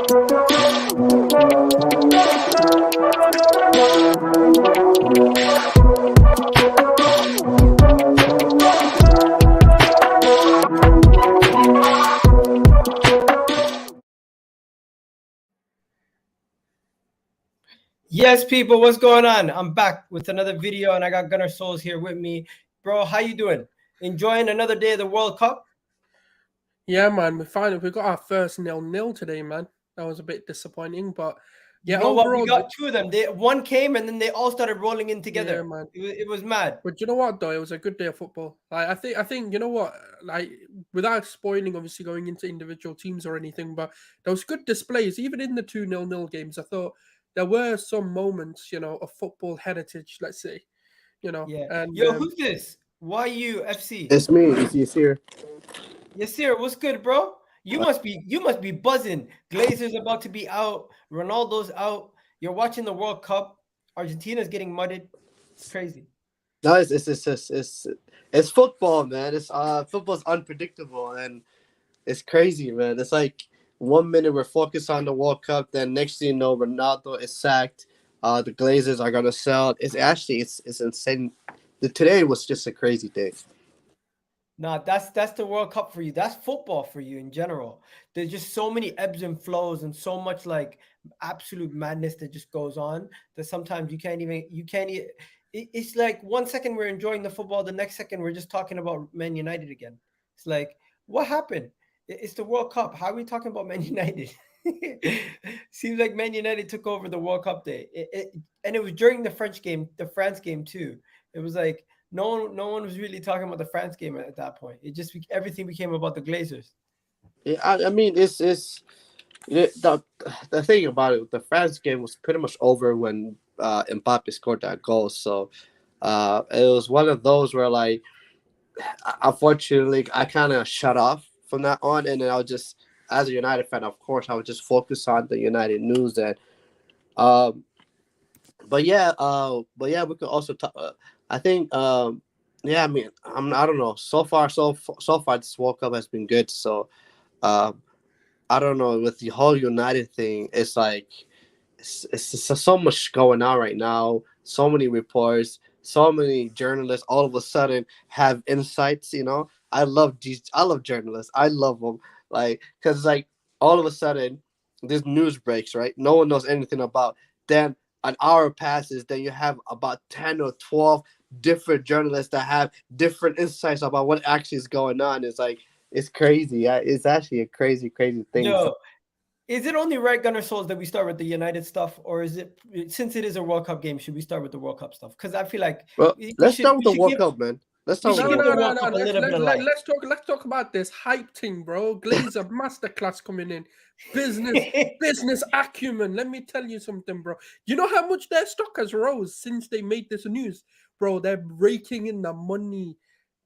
Yes, people, what's going on? I'm back with another video, and I got Gunnar Souls here with me. Bro, how you doing? Enjoying another day of the World Cup? Yeah, man, we got our first 0-0 today, man. That was a bit disappointing, but yeah, You know what? overall, We got two of them. One came, and then they all started rolling in together. Yeah, man. It was mad. But you know what, though, it was a good day of football. I think you know what, like without spoiling, obviously going into individual teams or anything, but there was good displays even in the 2-0 games. I thought there were some moments, of football heritage, let's say, Yeah. And Yo, who's this? YU FC. It's me. It's here. Yes, sir. What's good, bro? You must be buzzing. Glazer's about to be out. Ronaldo's out. You're watching the World Cup. Argentina's getting mudded. It's crazy. No, it's football, man. It's football's unpredictable and it's crazy, man. It's like 1 minute we're focused on the World Cup, then next thing you know, Ronaldo is sacked. The Glazers are gonna sell. It's insane. Today was just a crazy day. Nah, that's the World Cup for you. That's football for you in general. There's just so many ebbs and flows and so much like absolute madness that just goes on that sometimes you can't even. It's like 1 second we're enjoying the football, the next second we're just talking about Man United again. It's like, what happened? It's the World Cup. How are we talking about Man United? Seems like Man United took over the World Cup day, and it was during the France game too. It was like no one was really talking about the France game at that point. It just everything became about the Glazers. Yeah, I mean, the thing about it. The France game was pretty much over when Mbappe scored that goal. So it was one of those where, like, unfortunately, I kind of shut off from that on, and then I was just, as a United fan, of course, I would just focus on the United news. And but yeah, we could also talk. I think, yeah, I mean, I don't know. So far, this World Cup has been good. So, I don't know, with the whole United thing, it's like it's just so much going on right now. So many reports, so many journalists. All of a sudden, have insights. I love journalists. I love them, like, because like all of a sudden, this news breaks. Right, no one knows anything about. Then an hour passes. Then you have about 10 or 12 different journalists that have different insights about what actually is going on. It's like, it's crazy. It's actually a crazy thing. Yo, is it only right, Gunnar Souls, that we start with the United stuff, or is it, since it is a World Cup game, should we start with the World Cup stuff? Because I feel like let's start with the World Cup, man. Let's start with the World Cup. Let's talk about this hype thing, bro. Glazer masterclass coming in. Business acumen. Let me tell you something, bro. You know how much their stock has rose since they made this news, bro? They're raking in the money.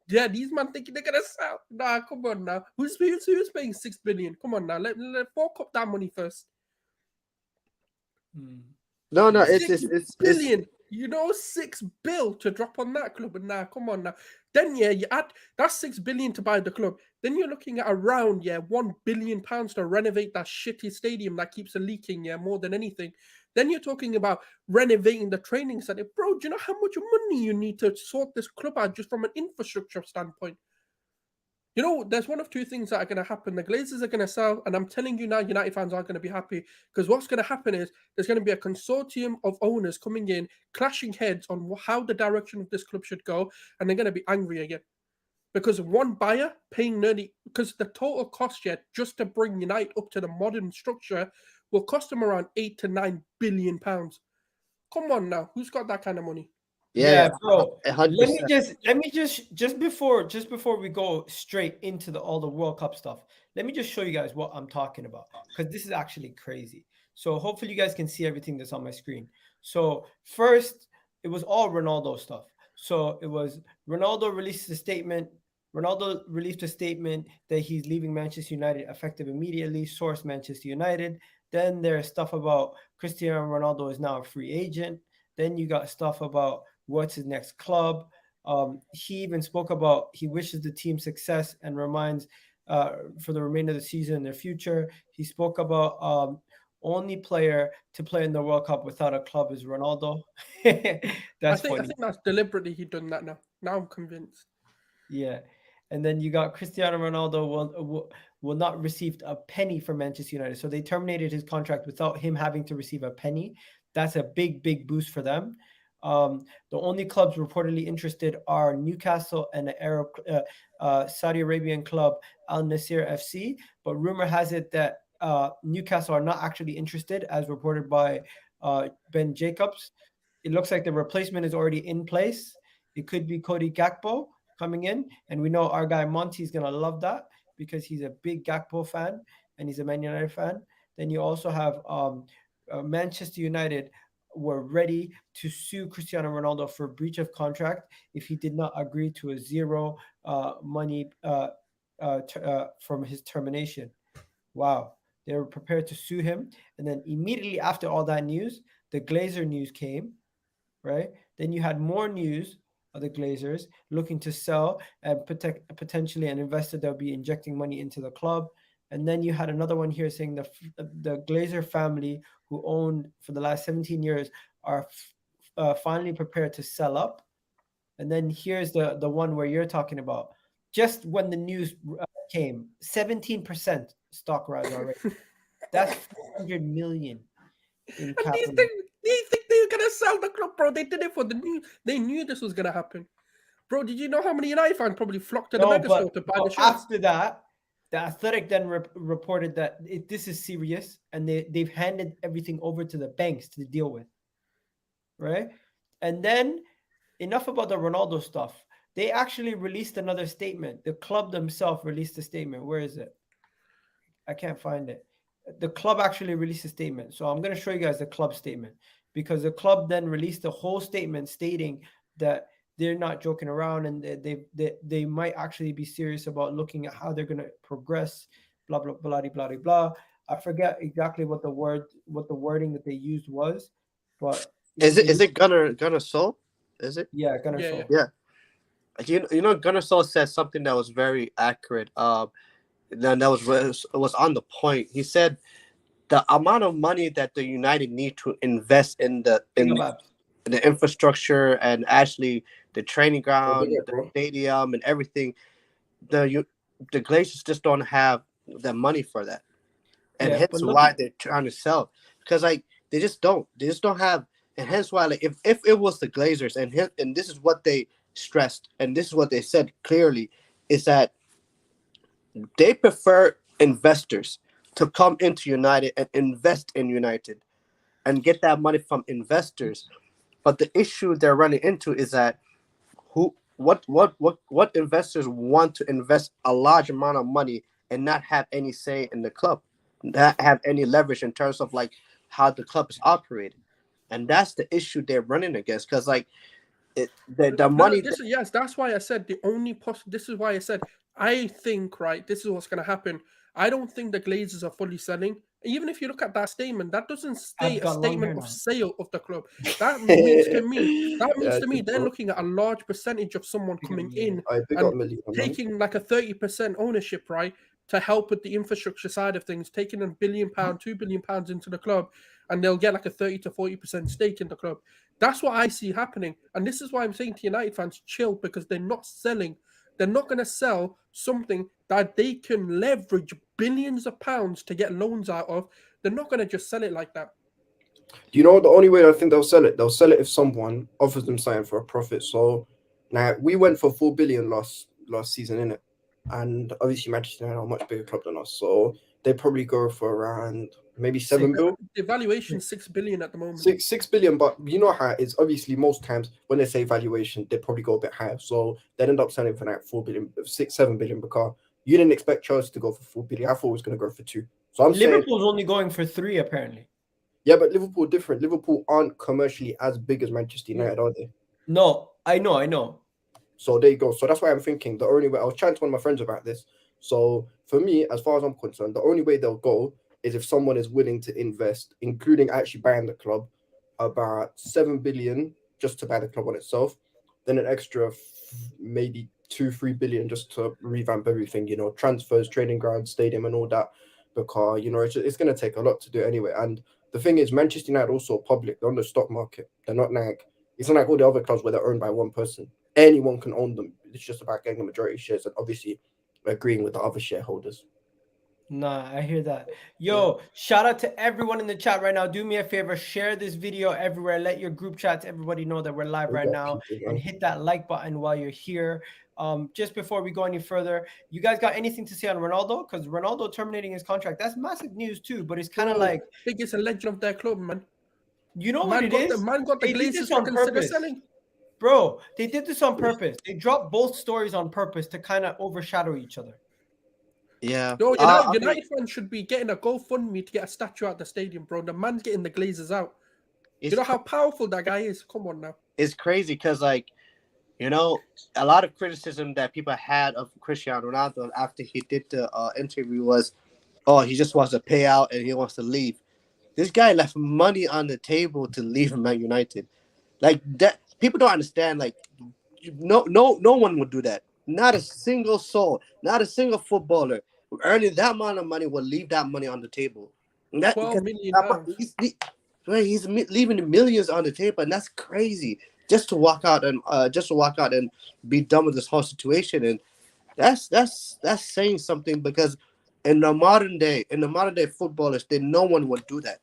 Yeah, these man thinking they're gonna sell. Nah, come on now. Who's paying 6 billion? Come on now. Let fork up that money first. No, it's billion. 6 bill to drop on that club, and now come on now. Then you add that's 6 billion to buy the club. Then you're looking at around £1 billion to renovate that shitty stadium that keeps leaking. More than anything. Then you're talking about renovating the training center. Bro, do you know how much money you need to sort this club out just from an infrastructure standpoint? There's one of two things that are going to happen. The Glazers are going to sell, and I'm telling you now, United fans aren't going to be happy, because what's going to happen is there's going to be a consortium of owners coming in, clashing heads on how the direction of this club should go, and they're going to be angry again. Because one buyer paying nearly, because the total cost just to bring United up to the modern structure will cost them around 8 to 9 billion pounds. Come on now, who's got that kind of money? Yeah, bro. 100%. Let me just before we go straight into all the World Cup stuff, let me just show you guys what I'm talking about, because this is actually crazy. So hopefully you guys can see everything that's on my screen. So first, it was all Ronaldo stuff. So it was Ronaldo released a statement. Ronaldo released a statement that he's leaving Manchester United effective immediately. Source Manchester United. Then there's stuff about Cristiano Ronaldo is now a free agent. Then you got stuff about what's his next club. He even spoke about he wishes the team success and reminds for the remainder of the season in their future. He spoke about only player to play in the World Cup without a club is Ronaldo. That's I funny. think that's deliberately he done that now. Now I'm convinced. Yeah. And then you got Cristiano Ronaldo will not receive a penny from Manchester United. So they terminated his contract without him having to receive a penny. That's a big boost for them. The only clubs reportedly interested are Newcastle and the Arab Saudi Arabian club Al Nasir FC. But rumor has it that Newcastle are not actually interested, as reported by Ben Jacobs. It looks like the replacement is already in place. It could be Cody Gakpo coming in, and we know our guy Monty is gonna love that because he's a big Gakpo fan and he's a Man United fan. Then you also have Manchester United were ready to sue Cristiano Ronaldo for breach of contract if he did not agree to a zero money from his termination. Wow. They were prepared to sue him. And then immediately after all that news, the Glazer news came, right? Then you had more news of the Glazers looking to sell and potentially an investor that would be injecting money into the club. And then you had another one here saying the Glazer family, who owned for the last 17 years, are finally prepared to sell up. And then here's the one where you're talking about. Just when the news came, 17% stock rise already. That's 400 million in And capital. do you think they were gonna sell the club, bro? They did it for the news. They knew this was gonna happen. Bro, did you know how many United fans probably flocked to the megastore to buy the shares? After that, the Athletic then reported that this is serious, and they've handed everything over to the banks to deal with, right? And then enough about the Ronaldo stuff. They actually released another statement. The club themselves released a statement. Where is it? I can't find it. The club actually released a statement. So I'm going to show you guys the club statement, because the club then released a whole statement stating that they're not joking around and they might actually be serious about looking at how they're going to progress, blah, blah, blah, blah, blah, blah. I forget exactly what the wording that they used was, but Is it Gunnar Sol? Is it? Yeah, Gunnar Yeah, Sol. Yeah. You know, Gunnar Sol said something that was very accurate. That was on the point. He said the amount of money that the United need to invest in the infrastructure and actually the training ground, the stadium, and everything, the Glazers just don't have the money for that, and hence why they're trying to sell, because like they just don't have, and hence why, like, if it was the Glazers, and this is what they stressed, and this is what they said clearly, is that they prefer investors to come into United and invest in United and get that money from investors. But the issue they're running into is that what investors want to invest a large amount of money and not have any say in the club, not have any leverage in terms of like how the club is operated. And that's the issue they're running against, because like the money. Yes, that's why I said the only this is why I said I think, right, this is what's going to happen. I don't think the Glazers are fully selling. Even if you look at that statement, that doesn't state a statement of sale of the club. That means to me, they're looking at a large percentage of someone coming in and taking like a 30% ownership, right, to help with the infrastructure side of things, taking £1 billion, £2 billion into the club, and they'll get like a 30 to 40% stake in the club. That's what I see happening. And this is why I'm saying to United fans, chill, because they're not selling. They're not going to sell something that they can leverage billions of pounds to get loans out of. They're not going to just sell it like that. Do you know the only way I think they'll sell it? They'll sell it if someone offers them something for a profit. So now we went for 4 billion last season, innit? And obviously Manchester United are a much bigger club than us. So they probably go for around maybe 7 billion. The valuation is 6 billion at the moment. 6 billion, but you know how it's obviously most times when they say valuation, they probably go a bit higher. So they'd end up selling for like 4 billion, 7 billion, because you didn't expect Chelsea to go for 4 billion. I thought it was going to go for 2. So Liverpool's only going for 3 apparently. Yeah, but Liverpool are different. Liverpool aren't commercially as big as Manchester United, are they? No, I know. So there you go. So that's why I'm thinking the only way, I was chatting to one of my friends about this. So for me, as far as I'm concerned, the only way they'll go is if someone is willing to invest, including actually buying the club, about 7 billion just to buy the club on itself, then an extra maybe 2-3 billion just to revamp everything, you know, transfers, training ground, stadium, and all that. Because you know it's going to take a lot to do anyway. And the thing is, Manchester United also public. They're on the stock market. They're not like it's not like all the other clubs where they're owned by one person. Anyone can own them. It's just about getting the majority shares and obviously agreeing with the other shareholders. Nah, I hear that. Yeah. Yo, shout out to everyone in the chat right now. Do me a favor, share this video everywhere. Let your group chats, everybody know that we're live We right got now, people, and man. hit that like button while you're here. Just before we go any further, you guys got anything to say on Ronaldo? Because Ronaldo terminating his contract, that's massive news too. But it's kind of Bro, like, biggest legend of their club, man. you know what Man it got the is? man got the They did Glazers this to on consider purpose. selling. Bro, they did this on purpose. They dropped both stories on purpose to kind of overshadow each other. Yeah. Yo, I United mean, fans should be getting a GoFundMe to get a statue out the stadium, bro. The man's getting the Glazers out. You it's know how powerful that guy is? Come on now. it's crazy because like you know a lot of criticism that people had of Cristiano Ronaldo after he did the interview was, oh, he just wants to pay out and he wants to leave. This guy left money on the table to leave Man United. Like that, people don't understand. Like, no one would do that. Not a single soul, not a single footballer earning that amount of money will leave that money on the table. And that 12 because million that pounds. right, leaving the millions on the table, and that's crazy. Just to walk out and be done with this whole situation, and that's saying something because in the modern day footballers, no one would do that.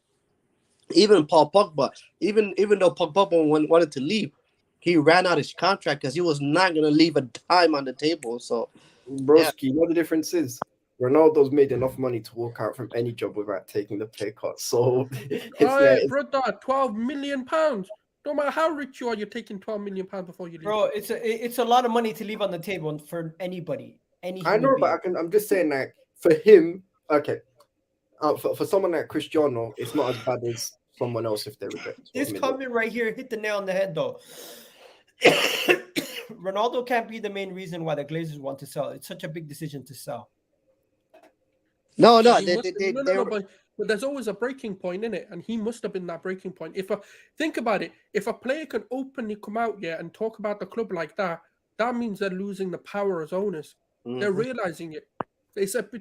Even Paul Pogba, even though Pogba wanted to leave, he ran out his contract because he was not going to leave a dime on the table. So, yeah, Broski, you know the difference is Ronaldo's made enough money to walk out from any job without taking the pay cut. So it's All like right, brother, 12 million pounds. No matter how rich you are, you're taking 12 million pounds before you leave. Bro, it's a lot of money to leave on the table for anybody, any I human know, being. but I'm just saying like for him, okay, for someone like Cristiano, it's not as bad as someone else if they would get 12 This million. comment right here hit the nail on the head, though. Ronaldo can't be the main reason why the Glazers want to sell. It's such a big decision to sell. no, And no, he must, no, but there's always a breaking point in it, and he must have been that breaking point. Think about it, if a player can openly come out here and talk about the club like that, that means they're losing the power as owners. They're realizing it.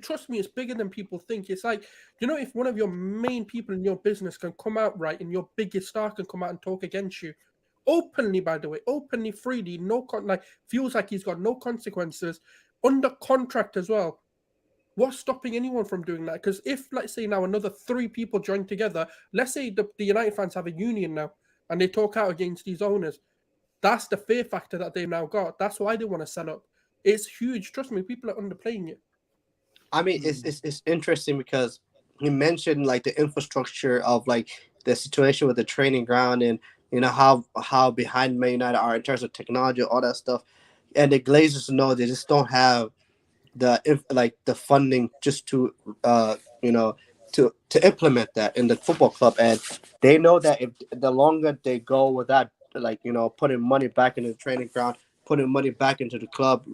Trust me, it's bigger than people think. It's like, if one of your main people in your business can come out right, and your biggest star can come out and talk against you openly, by the way, openly, freely, feels like he's got no consequences, under contract as well. What's stopping anyone from doing that? Because if, let's say now, another 3 people join together, let's say the United fans have a union now, and they talk out against these owners, that's the fear factor that they've now got. That's why they want to sell up. It's huge. Trust me, people are underplaying it. I mean, it's interesting because he mentioned like the infrastructure of like the situation with the training ground and how behind Man United are in terms of technology, all that stuff, and the Glazers know they just don't have the funding just to to implement that in the football club, and they know that if the longer they go without putting money back into the training ground, putting money back into the club,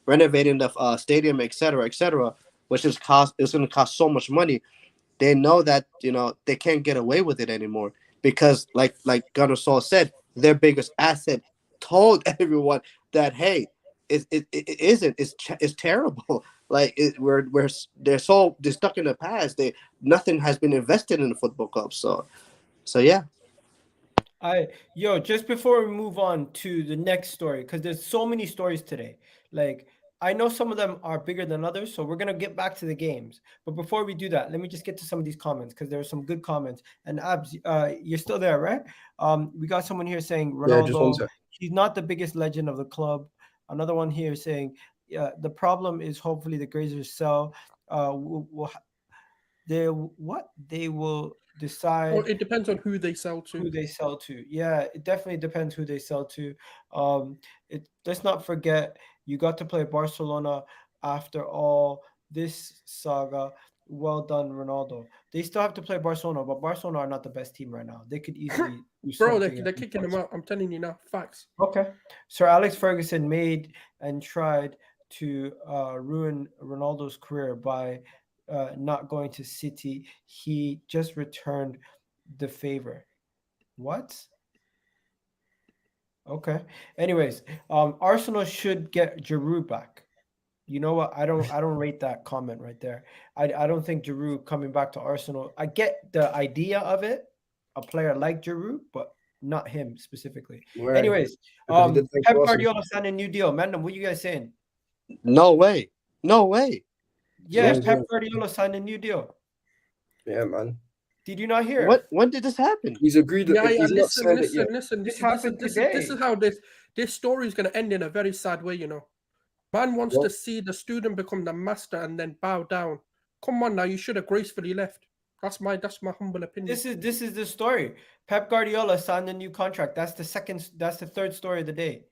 renovating the stadium, etc., which is going to cost so much money. They know that they can't get away with it anymore because, like Gunnar Saul said, their biggest asset told everyone that hey, it isn't. It's terrible. Like they're stuck in the past. Nothing has been invested in the football club. So yeah. Just before we move on to the next story, because there's so many stories today. Like, I know some of them are bigger than others, so we're gonna get back to the games. But before we do that, let me just get to some of these comments because there are some good comments. And Abs, you're still there, right? We got someone here saying Yeah, just one Ronaldo, sec. he's not the biggest legend of the club. Another one here saying, the problem is hopefully the Glazers sell. They will decide. Oh, it depends on who they sell to. Who they sell to. Yeah, it definitely depends who they sell to. Let's not forget you got to play Barcelona after all this saga. Well done, Ronaldo. They still have to play Barcelona, but Barcelona are not the best team right now. They could easily do Bro, something. they're kicking him out. I'm telling you now, facts. Okay. Sir Alex Ferguson made and tried to ruin Ronaldo's career by not going to City. He just returned the favor. What? Okay. Anyways, Arsenal should get Giroud back. You know what? I don't rate that comment right there. I don't think Giroud coming back to Arsenal. I get the idea of it, a player like Giroud, but not him specifically. Why? Anyways, Because he did thank Pep Arsenal. Guardiola signed a new deal. Man, what you guys saying? No way. No way. Yeah, Yeah, Pep Guardiola signed a new deal. yeah, man. Did you not hear? What? When did this happen? He's agreed that Yeah, if yeah. he's not signed it yet. Listen. This This happened is today. how this story is going to end in a very sad way. You know, man wants Well- to see the student become the master and then bow down. Come on now, you should have gracefully left. That's my humble opinion. This is the story. Pep Guardiola signed a new contract. That's the third story of the day.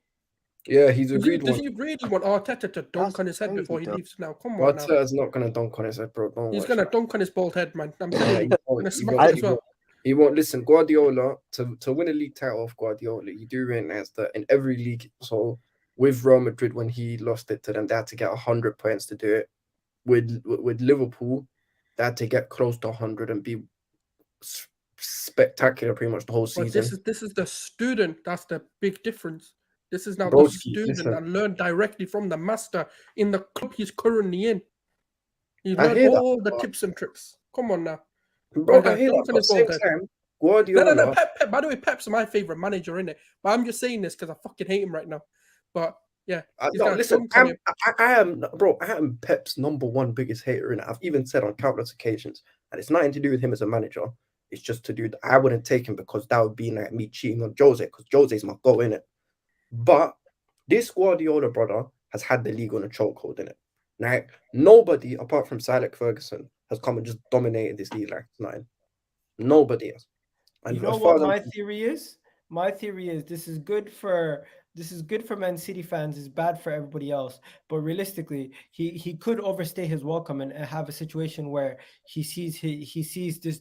Yeah, he's Does agreed he one. really want Arteta to dunk That's on his head crazy, before he though. leaves? Now, come on now. Arteta's not gonna dunk on his head, bro. Don't He's watch gonna that. dunk on his bald head, man. I'm Yeah, telling he you. won't, Gonna he smack won't, it as well. he won't listen. Guardiola to win a league title of Guardiola, you do realize that in every league. So with Real Madrid, when he lost it to them, they had to get 100 points to do it. With Liverpool, they had to get close to 100 and be spectacular pretty much the whole But season. this is the student. That's the big difference. This is now the Broski, student listen. that learned directly from the master in the club he's currently in. He I learned hear that, all the but- tips and tricks. Come on now. Bro, Okay, I hear dunk that. on But his same bald head. time, Guardiola. No. Pep. By the way, Pep's my favorite manager in it. But I'm just saying this because I fucking hate him right now. But yeah, he's No, gonna listen, dunk on him. I am, bro. I am Pep's #1 biggest hater, and I've even said on countless occasions, and it's nothing to do with him as a manager. It's just to do. I wouldn't take him because that would be like me cheating on Jose, because Jose's my goal in it. But this Guardiola brother has had the league on a chokehold in it. Like nobody apart from Sir Alex Ferguson has come and just dominated this league like nine. Nobody else. And You know as far what as my theory is? My theory is this is good for Man City fans. It's bad for everybody else. But realistically, he could overstay his welcome and have a situation where he sees this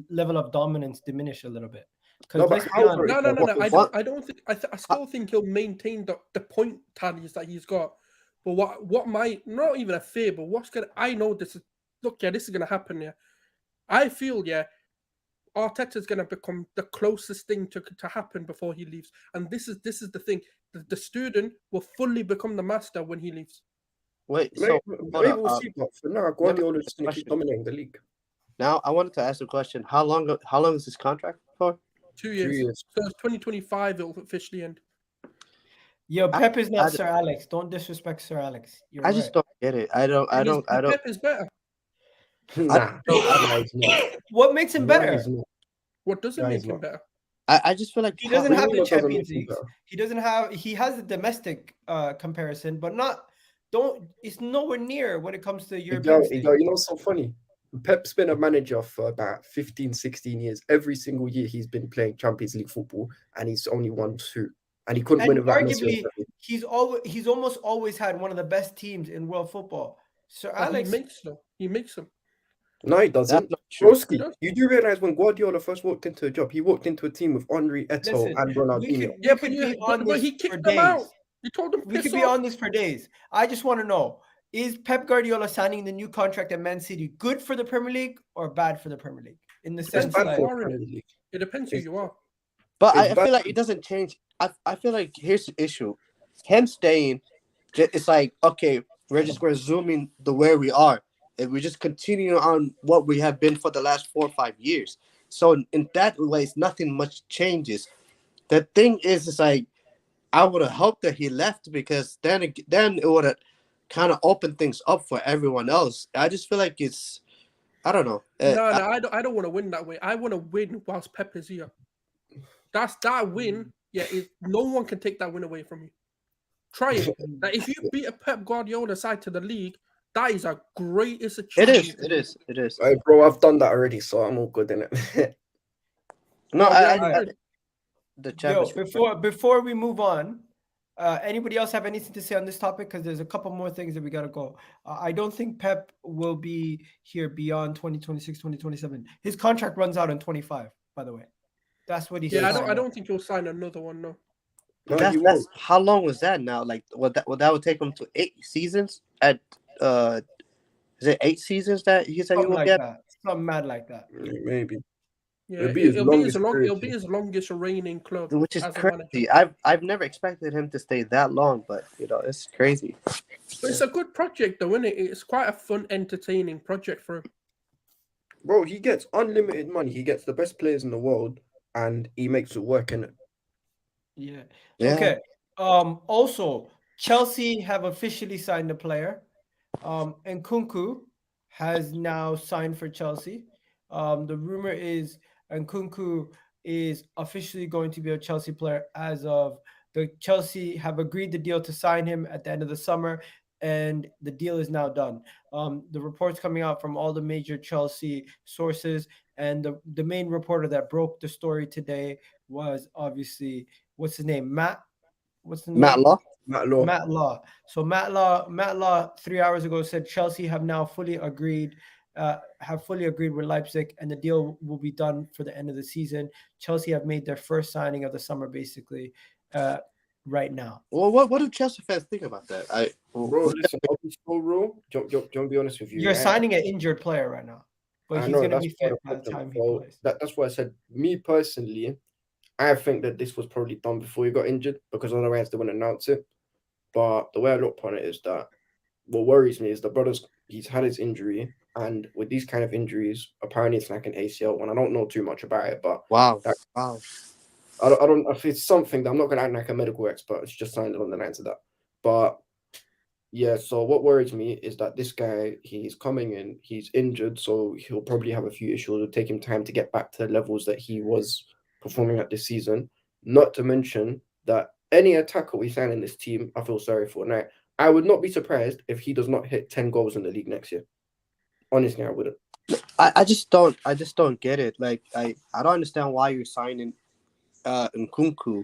level of dominance diminish a little bit. Because No, but let's be how, honest. bro? No. What? I don't think. I still think he'll maintain the point tallies that he's got. But what might not even a fear, but what's gonna? I know this is. Look, yeah, this is gonna happen. Yeah, I feel Arteta's gonna become the closest thing to happen before he leaves. And this is the thing. The student will fully become the master when he leaves. Wait. Maybe, So maybe hold we'll on, see. But for now, Guardiola's just going to keep dominating the league. now I wanted to ask a question. How long is this contract for? 2 2 years. years. So it's 2025. It'll officially end. Yo, Pep is not I- Sir Alex. Don't disrespect Sir Alex. You're I right. just don't get it. I don't. Pep is better. Nah, he's not. What makes him Nah, better? he's not. What doesn't Yeah, make he's him not. better? I just feel like He doesn't have the Mourinho doesn't Champions make him Leagues. better. He doesn't have. He has the domestic comparison, but not. Don't. It's nowhere near when it comes to European stage. You know, what's so funny. Pep's been a manager for about 15, 16 years. Every single year he's been playing Champions League football, and he's only won 2. And he couldn't And win without Messi. arguably, he's almost always had one of the best teams in world football. Sir But Alex, he makes them. No, he that's doesn't. not true. Broski, you do realize when Guardiola first walked into a job, he walked into a team with Henry, Eto'o, listen, and Ronaldinho. Yeah, could be on but this he for kicked them out. days. He told them We piss could be off. on this for days. I just want to know: is Pep Guardiola signing the new contract at Man City good for the Premier League or bad for the Premier League? In the It's sense, bad like, for Warren. Premier League. It depends who you are. But It's I bad. feel like it doesn't change. I feel like here's the issue. Him staying, it's like, okay, we're just resuming the where we are. And we just continue on what we have been for the last 4 or 5 years. So in that way, nothing much changes. The thing is, it's like, I would have hoped that he left because then it would have kind of opened things up for everyone else. I just feel like it's, I don't know. I don't want to win that way. I want to win whilst Pep is here. That's that win. Yeah, no one can take that win away from you. Try it. Like, if you beat a Pep Guardiola side to the league, that is a greatest It achievement. is. Hey, bro, I've done that already, so I'm all good in it. No, Yeah, the yo, championship. before we move on, anybody else have anything to say on this topic? Because there's a couple more things that we gotta go. I don't think Pep will be here beyond 2026, 2027. His contract runs out in 25. By the way, that's what he said. Yeah, I don't think he'll sign another one. No. No, That's, he won't. how long was that now? Like, that would take him to 8 seasons at is it 8 seasons that he said he Something will like get? that. Something mad like that. Maybe. Yeah, It'll be his longest career it'll be too. his longest reigning club which is as a manager. crazy. I've never expected him to stay that long, but it's crazy. But it's a good project, though, isn't it? It's quite a fun, entertaining project for him. Bro, he gets unlimited money. He gets the best players in the world, and he makes it work in it. Yeah. Yeah. Okay. Also, Chelsea have officially signed a player. Nkunku has now signed for Chelsea. The rumor is Nkunku is officially going to be a Chelsea player as of the Chelsea have agreed the deal to sign him at the end of the summer, and the deal is now done. The reports coming out from all the major Chelsea sources, and the main reporter that broke the story today was obviously what's his name? What's the Matt name? Law. Matt Law. Matt Law. So Matt Law 3 hours ago said Chelsea have now fully agreed with Leipzig, and the deal will be done for the end of the season. Chelsea have made their first signing of the summer, basically, right now. Well, what do Chelsea fans think about that? Bro, listen, I'll be so real. Don't be honest with you. You're signing an injured player right now, but I he's know going to that's be part fit of by the the problem. time he So plays. that's why I said, me personally, I think that this was probably done before he got injured, because otherwise they wouldn't announce it. But the way I look upon it is that what worries me is the brother's he's had his injury, and with these kind of injuries, apparently it's like an ACL one. I don't know too much about it, but Wow. that, Wow. I don't if it's something that I'm not gonna act like a medical expert. It's just something along the lines of that. But yeah, so what worries me is that this guy, he's coming in, he's injured, so he'll probably have a few issues. It'll take him time to get back to the levels that he was performing at this season. Not to mention that any attacker we sign in this team, I feel sorry for. Now, I would not be surprised if he does not hit 10 goals in the league next year. Honestly, I wouldn't. I just don't get it. Like I don't understand why you're signing Nkunku.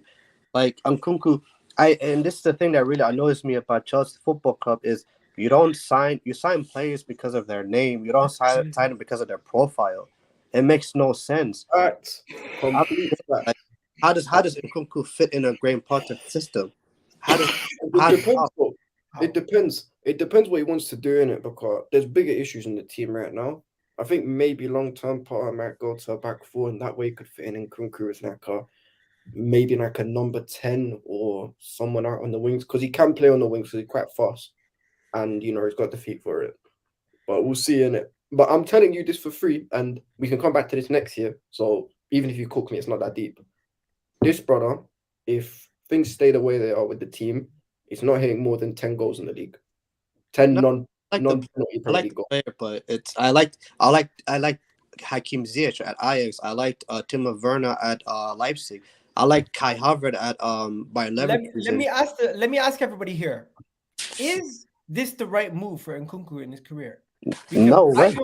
Like Nkunku, and this is the thing that really annoys me about Chelsea Football Club is you sign players because of their name. You don't sign them because of their profile. It makes no sense. Facts. Complete facts. Like, how does Nkunku fit in a Graham Potter system? How does It depends, though. It depends. It depends what he wants to do in it, because there's bigger issues in the team right now. I think maybe long-term Potter might go to a back four, and that way he could fit in Nkunku as maybe like a number 10 or someone out on the wings, because he can play on the wings because he's quite fast, and he's got the feet for it. But we'll see in it. But I'm telling you this for free, and we can come back to this next year. So even if you cook me, it's not that deep. This brother, if things stay the way they are with the team, it's not hitting more than 10 goals in the league. 10 No, I non I like the player, but I like Hakim Ziyech at Ajax. I liked Timo Werner at Leipzig. I like Kai Havertz at Bayer Leverkusen. Let me ask everybody here: is this the right move for Nkunku in his career? Because No way.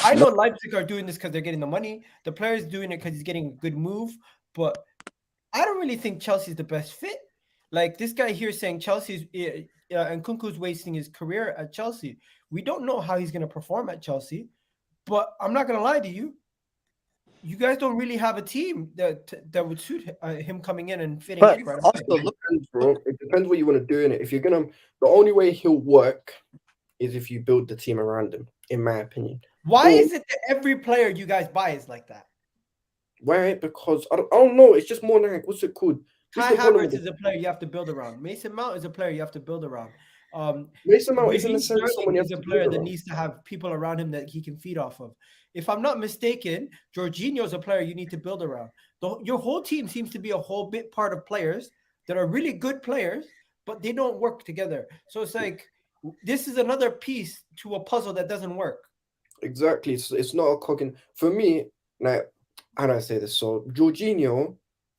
I know Leipzig are doing this because they're getting the money. The player's doing it because he's getting a good move. But I don't really think Chelsea's the best fit. Like this guy here saying Chelsea's Nkunku's wasting his career at Chelsea. We don't know how he's going to perform at Chelsea. But I'm not going to lie to you. You guys don't really have a team that would suit him coming in and fitting But in right also away. It depends what you want to do in it. If you're gonna, the only way he'll work is if you build the team around him, in my opinion. Why is it that every player you guys buy is like that? Why? Because I don't know. It's just more like, what's it called? Kai Havertz is a player you have to build around. Mason Mount is a player you have to build around. Mason Mount isn't Raheem necessarily someone you have is a to player build that around. needs to have people around him that he can feed off of. If I'm not mistaken, Jorginho is a player you need to build around. Your whole team seems to be a whole bit part of players that are really good players, but they don't work together. So it's like this is another piece to a puzzle that doesn't work. Exactly. It's not a cooking. For me, like, how do I say this? So Jorginho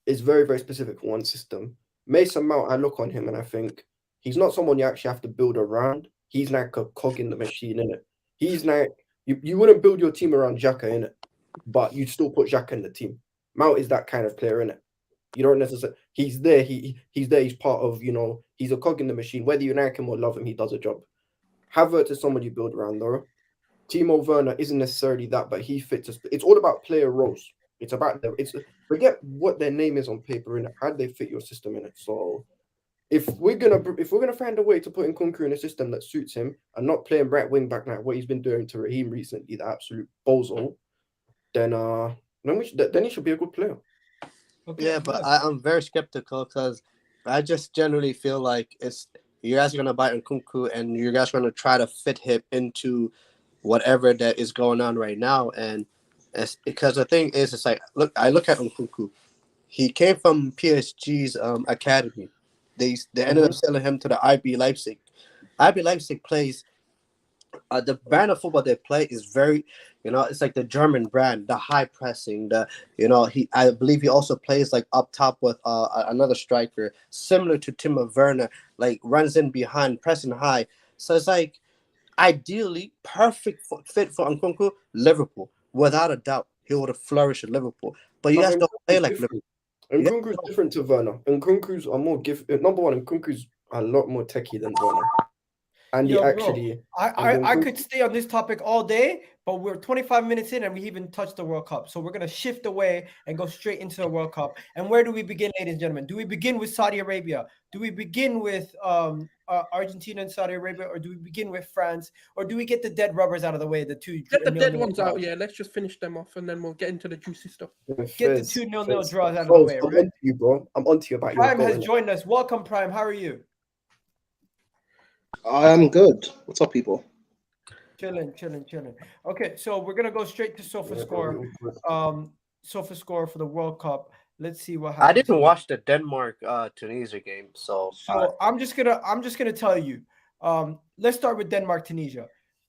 is very, very specific for one system. Mason Mount, I look on him and I think he's not someone you actually have to build around. He's like a cog in the machine, innit? He's like, you wouldn't build your team around Xhaka, innit? But you'd still put Xhaka in the team. Mount is that kind of player, innit? You don't necessarily, he's there, he's there, he's part of, he's a cog in the machine. Whether you like him or love him, he does a job. Havertz is someone you build around, though. Timo Werner isn't necessarily that, but he fits us. It's all about player roles. It's about them. Forget what their name is on paper in it. How do they fit your system in it? So if we're gonna find a way to put Nkunku in a system that suits him and not playing right wing back like what he's been doing to Raheem recently, the absolute bozo, then then he should be a good player. Okay, Yeah, but I'm very skeptical because I just generally feel like you guys are gonna buy Nkunku and you guys are gonna try to fit him into whatever that is going on right now. And it's because the thing is, it's like I look at Nkunku. He came from PSG's academy. They ended up selling him to the IB Leipzig. IB Leipzig plays the brand of football they play is very, it's like the German brand, the high pressing, I believe he also plays like up top with another striker similar to Timo Werner, like runs in behind, pressing high. So it's like ideally perfect fit for Nkunku, Liverpool, without a doubt. He would have flourished at Liverpool, but you But guys don't play Nkunku's like Liverpool. different. Nkunku's different to Werner. Nkunku's are more number one, Nkunku's a lot more techie than Werner. And he Yo, bro, actually I could stay on this topic all day, but we're 25 minutes in and we haven't touched the World Cup. So we're going to shift away and go straight into the World Cup. And where do we begin, ladies and gentlemen? Do we begin with Saudi Arabia? Do we begin with Argentina and Saudi Arabia? Or do we begin with France? Or do we get the dead rubbers out of the way, the two Get the dead 0-0 ones draws? out, yeah. Let's just finish them off and then we'll get into the juicy stuff. Get the 2-0 draws out of the way, I'm right? onto you, bro. I'm onto you about Prime your has goal. joined us. Welcome, Prime. How are you? I'm good. What's up, people? Chilling. Okay, so we're gonna go straight to SofaScore. SofaScore for the World Cup. Let's see what happens. I didn't watch the Denmark Tunisia game, so I'm just gonna tell you. Let's start with Denmark Tunisia.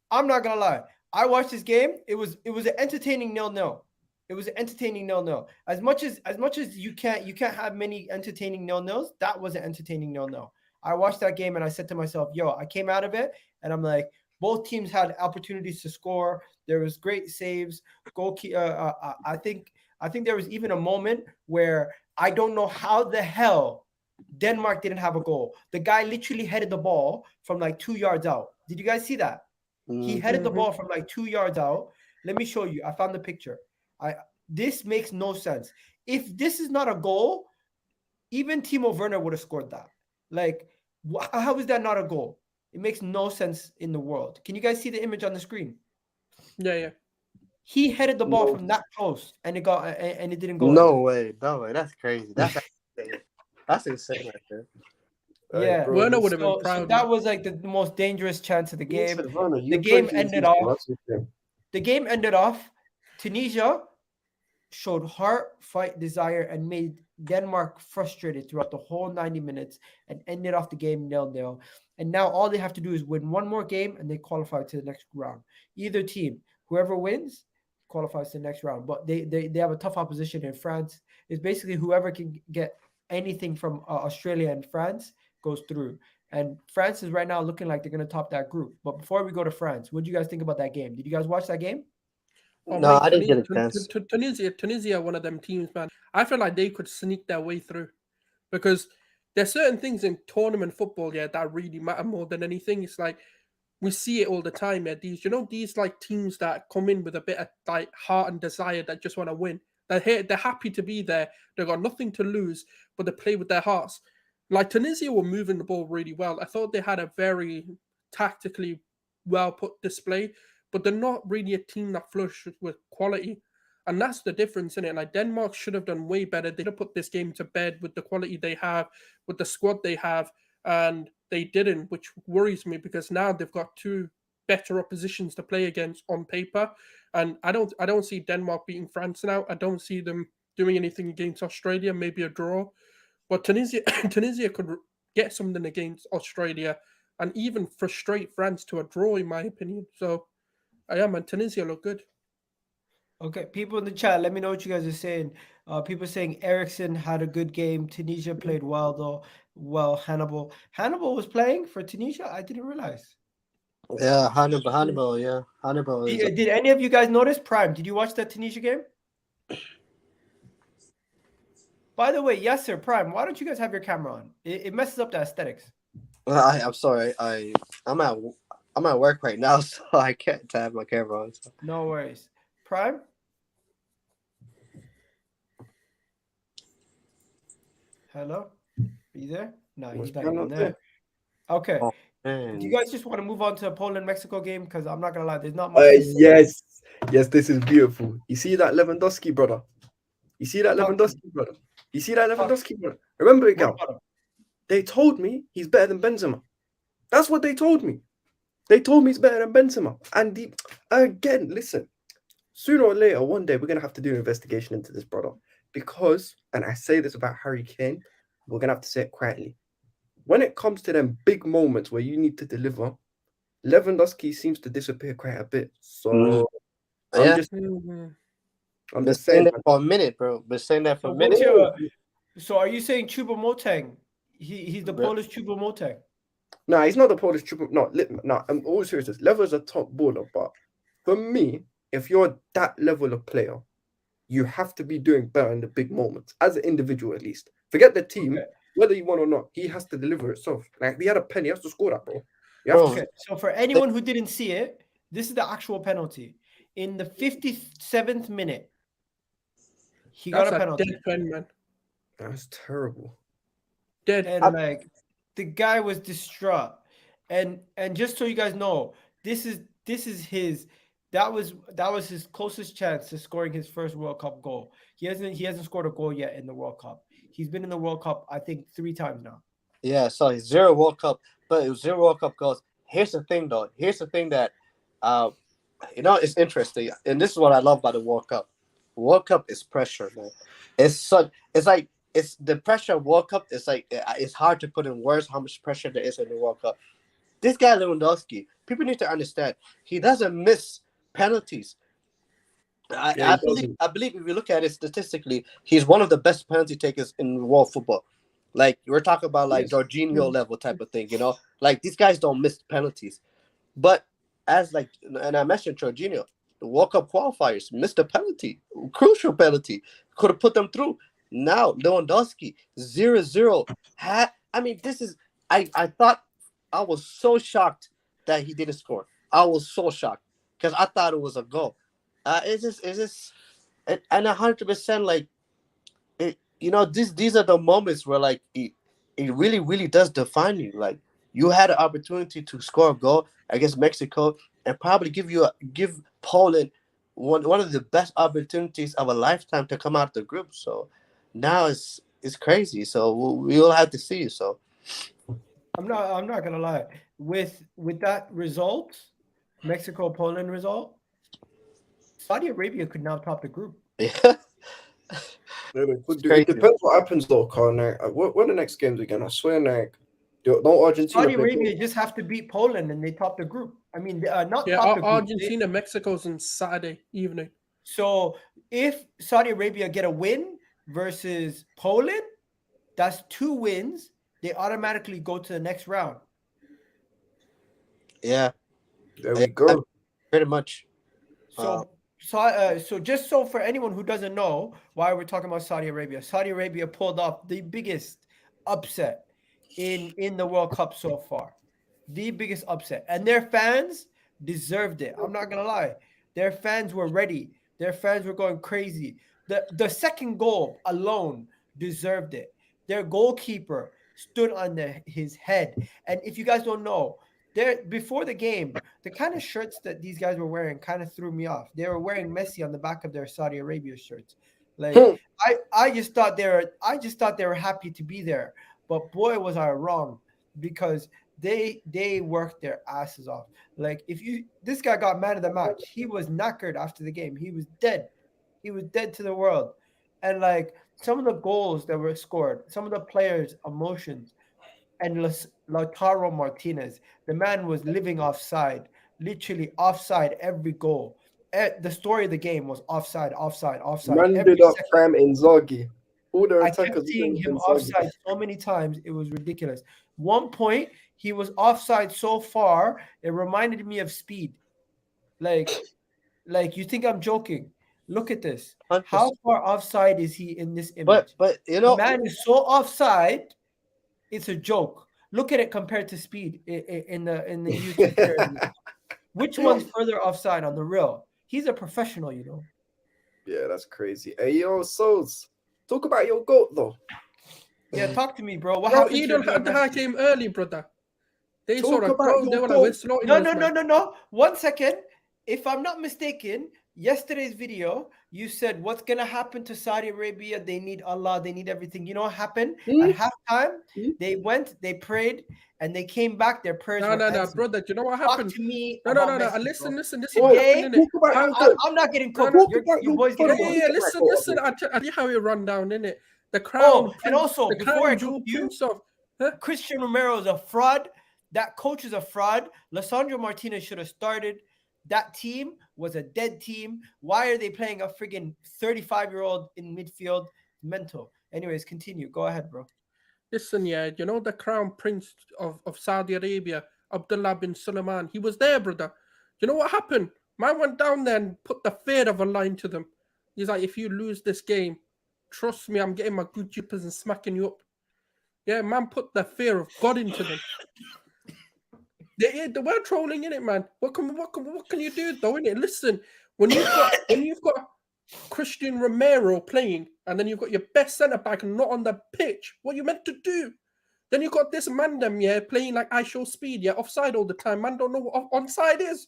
I'm not gonna lie. I watched this game. It was an entertaining 0-0. It was an entertaining 0-0. As much as you can't have many entertaining 0-0s. That was an entertaining 0-0. I watched that game and I said to myself, yo, I came out of it and I'm like, both teams had opportunities to score. There was great saves. I think there was even a moment where I don't know how the hell Denmark didn't have a goal. The guy literally headed the ball from like 2 yards out. Did you guys see that? He headed the ball from like 2 yards out. Let me show you. I found the picture. This makes no sense. If this is not a goal, even Timo Werner would have scored that. Like, how is that not a goal? It makes no sense in the world. Can you guys see the image on the screen? Yeah. He headed the ball from that post, and it didn't go. No way. That's crazy. That's insane right there. Yeah, bro, Werner would have been so proud. that was like the most dangerous chance of the game. The game ended off. The game ended off. Tunisia showed heart, fight, desire, and made Denmark frustrated throughout the whole 90 minutes and ended off the game 0-0. And now all they have to do is win one more game and they qualify to the next round. Either team, whoever wins, qualifies to the next round. But they have a tough opposition in France. It's basically whoever can get anything from Australia and France goes through. And France is right now looking like they're going to top that group. But before we go to France, what do you guys think about that game? Did you guys watch that game? No, I didn't get a chance. Tunisia, one of them teams, man. I feel like they could sneak their way through because there's certain things in tournament football, yeah, that really matter more than anything. It's like we see it all the time, yeah. These like teams that come in with a bit of like heart and desire that just want to win. They're happy to be there. They've got nothing to lose, but they play with their hearts. Like Tunisia were moving the ball really well. I thought they had a very tactically well put display, but they're not really a team that flushes with quality. And that's the difference in it. Like Denmark should have done way better. They should have put this game to bed with the quality they have, with the squad they have, and they didn't, which worries me because now they've got two better oppositions to play against on paper. And I don't see Denmark beating France now. I don't see them doing anything against Australia, maybe a draw. But Tunisia could get something against Australia and even frustrate France to a draw, in my opinion. So, and Tunisia look good. Okay, people in the chat, let me know what you guys are saying. People saying Ericsson had a good game. Tunisia played well, though. Well, Hannibal was playing for Tunisia? I didn't realize. Yeah, Hannibal, yeah. Hannibal is... Did any of you guys notice? Prime, did you watch that Tunisia game? By the way, yes, sir, Prime, why don't you guys have your camera on? It messes up the aesthetics. I'm sorry. I'm at work right now, so I can't have my camera on. So. No worries. Prime? Hello? Are you there? No, he's not even there. Okay. Man. Do you guys just want to move on to the Poland-Mexico game? Because I'm not gonna lie, there's not much. to say. Yes, yes, this is beautiful. You see that Lewandowski, brother? You see that Talk to Lewandowski, brother? You see that Lewandowski, brother? Remember, What Gal? about him? They told me he's better than Benzema. That's what they told me. They told me he's better than Benzema. And again, listen, sooner or later, one day, we're going to have to do an investigation into this, brother. Because, and I say this about Harry Kane, we're going to have to say it quietly. When it comes to them big moments where you need to deliver, Lewandowski seems to disappear quite a bit. So Yeah. I'm Been just saying saying, that for a minute, bro. Been saying that for So a what's minute. so are you saying Choupo-Moting? He's the Yeah. Polish Choupo-Moting. no, he's not the Polish triple. No, I'm all serious. Level's a top baller, but for me, if you're that level of player, you have to be doing better in the big moments as an individual, at least. Forget the team, Okay. whether you won or not. He has to deliver itself. Like he had a pen, he has to score that, bro. You have Bro, to. Okay, so for anyone who didn't see it, this is the actual penalty. In the 57th minute, he got That's a a penalty. dead pen, man. That's terrible. Dead. And like the guy was distraught. And just so you guys know, this is his that was his closest chance to scoring his first World Cup goal. He hasn't scored a goal yet in the World Cup. He's been in the World Cup, I think, 3 times now. yeah, so he's 0 World Cup, but it was 0 World Cup goals. Here's the thing, though. Here's the thing that, it's interesting, and this is what I love about the World Cup. World Cup is pressure, man. It's the pressure of World Cup. It's like it's hard to put in words how much pressure there is in the World Cup. This guy Lewandowski, people need to understand, he doesn't miss penalties. Yeah, I he believe doesn't. I believe if you look at it statistically, he's one of the best penalty takers in world football. Like we're talking about like Yes. Jorginho level type of thing, Like these guys don't miss penalties. But and I mentioned Jorginho, the World Cup qualifiers missed a penalty, crucial penalty, could have put them through. Now Lewandowski 0-0. I thought I was so shocked that he didn't score. I was so shocked because I thought it was a goal. And 100% like it. These are the moments where like it really really does define you. Like you had an opportunity to score a goal against Mexico and probably give Poland one of the best opportunities of a lifetime to come out of the group. So now it's crazy. So we'll have to see. So I'm not gonna lie. With that result, Mexico-Poland result, Saudi Arabia could now top the group. yeah. Yeah, they could do. crazy. It depends what happens though, Carl. What are the next games again? I swear, don't Argentina Saudi play Arabia just have to beat Poland and they top the group. I mean, not Yeah, top the group. Argentina, Mexico's on Saturday evening. So if Saudi Arabia get a win versus Poland, that's 2 wins. They automatically go to the next round. Yeah, There we go. pretty much. So just so for anyone who doesn't know why we're talking about Saudi Arabia pulled off the biggest upset in the World Cup so far. The biggest upset. And their fans deserved it. I'm not gonna lie. Their fans were ready. Their fans were going crazy. The second goal alone deserved it. Their goalkeeper stood on his head. And if you guys don't know, before the game, the kind of shirts that these guys were wearing kind of threw me off. They were wearing Messi on the back of their Saudi Arabia shirts. Like I just thought they were happy to be there. But boy, was I wrong, because they worked their asses off. Like this guy got man of the match. He was knackered after the game. He was dead. He was dead to the world. And like some of the goals that were scored, some of the players' emotions, and Lautaro Martinez, the man was living offside, literally offside every goal. The story of the game was offside. Man Every did up second. prime Inzaghi. All the I kept attackers seeing him Inzaghi. offside so many times, it was ridiculous. One point, he was offside so far, it reminded me of Speed. Like you think I'm joking? Look at this. 100%. How far offside is he in this image? But The man is so offside, it's a joke. Look at it compared to Speed in the YouTube pyramid. Which one's further offside on the real? He's a professional, Yeah, that's crazy. Hey, yo, Souls, talk about your GOAT, though. Yeah, talk to me, bro. What Bro, happened you to your don't have guy the high Messi? game early, brother. They Talk saw a about goal. your They were like, goal. we're slaughtering No, this, no, no, man. no, no. 1 second. If I'm not mistaken, yesterday's video, you said what's gonna happen to Saudi Arabia? They need Allah, they need everything. You know what happened? At halftime, they went, they prayed, and they came back. Their prayers No, were no, no, answered. brother. Do you know what Talk happened? to me No, about no, no, no. Messi, Listen, bro. listen. This is what Today, happened, innit? Talk about How your the goal. I'm not getting No, cooked. no. Talk about Your your boy's goal. getting Yeah, cooked. listen, listen. I tell you how it run down, innit? The crown Oh, and prince, also, the before I crown cook jewel you, prince of. Huh? Cristiano Romero is a fraud. That coach is a fraud. Lisandro Martinez should have started. That team was a dead team. Why are they playing a friggin' 35-year-old in midfield? Mental. Anyways, continue. Go ahead, bro. Listen, yeah, you know the crown prince of Saudi Arabia, Abdullah bin Sulaiman. He was there, brother. You know what happened? Man went down there and put the fear of a line to them. He's like, if you lose this game, trust me, I'm getting my good jippers and smacking you up. Yeah, man put the fear of God into them. They were trolling in it, man. What can you do though, innit? Listen, when you've got Cristiano Romero playing, and then you've got your best centre back not on the pitch, what you meant to do? Then you got this man playing like I show speed, offside all the time. Man don't know what onside is.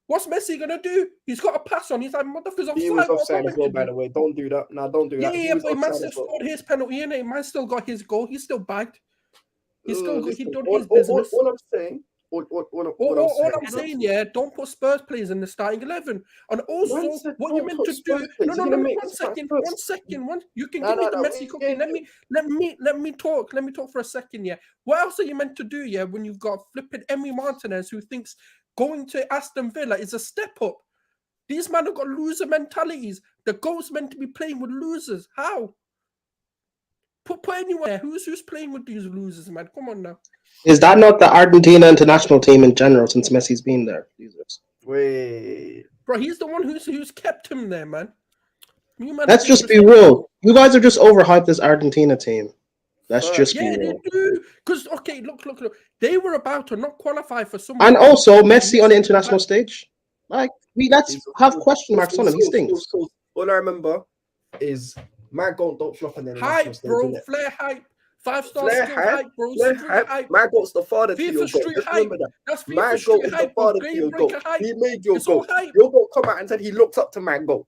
What's Messi gonna do? He's got a pass on. He's like, motherfucker's offside. He was What offside am I as well, meant to by do? the way. Don't do that. No, don't do that. He Yeah, was but man offside still as well. scored his penalty, innit? Man still got his goal. He's still bagged. He's still got. He Listen, done his business. all I'm saying, all All I'm I'm saying, saying, don't put Spurs players in the starting 11. And also, Man said what you don't meant put to Spurs do? players. No, You're gonna make one this back second, first. You can No, give me no, the no. Messi cookie. Let me talk. Let me talk for a second. Yeah, what else are you meant to do? Yeah, when you've got flipping Emi Martinez who thinks going to Aston Villa is a step up. These men have got loser mentalities. The goal's meant to be playing with losers. How? Put anyone there. Who's playing with these losers, man? Come on now. Is that not the Argentina international team in general since Messi's been there? Jesus. Wait. Bro, he's the one who's kept him there, man. You man Let's just be real. You guys are just overhyped this Argentina team. Let's just be Yeah, they real. do. Because okay, look. They were about to not qualify for some. And also Messi on the international stage. Like let's have question marks on him. He stinks. All I remember is my goal don't flop on the international Hype, stage. bro. Innit? Flair hype. 5-star Flair skill hype, hype, bro. Flair Street hype. hype. My goal's the father to FIFA your goal. street Just hype. remember that. That's My FIFA goal street is the hype, bro. father to Game your goal. breaker hype. He made your It's all goal. hype. Your goal come out and said he looked up to my goal.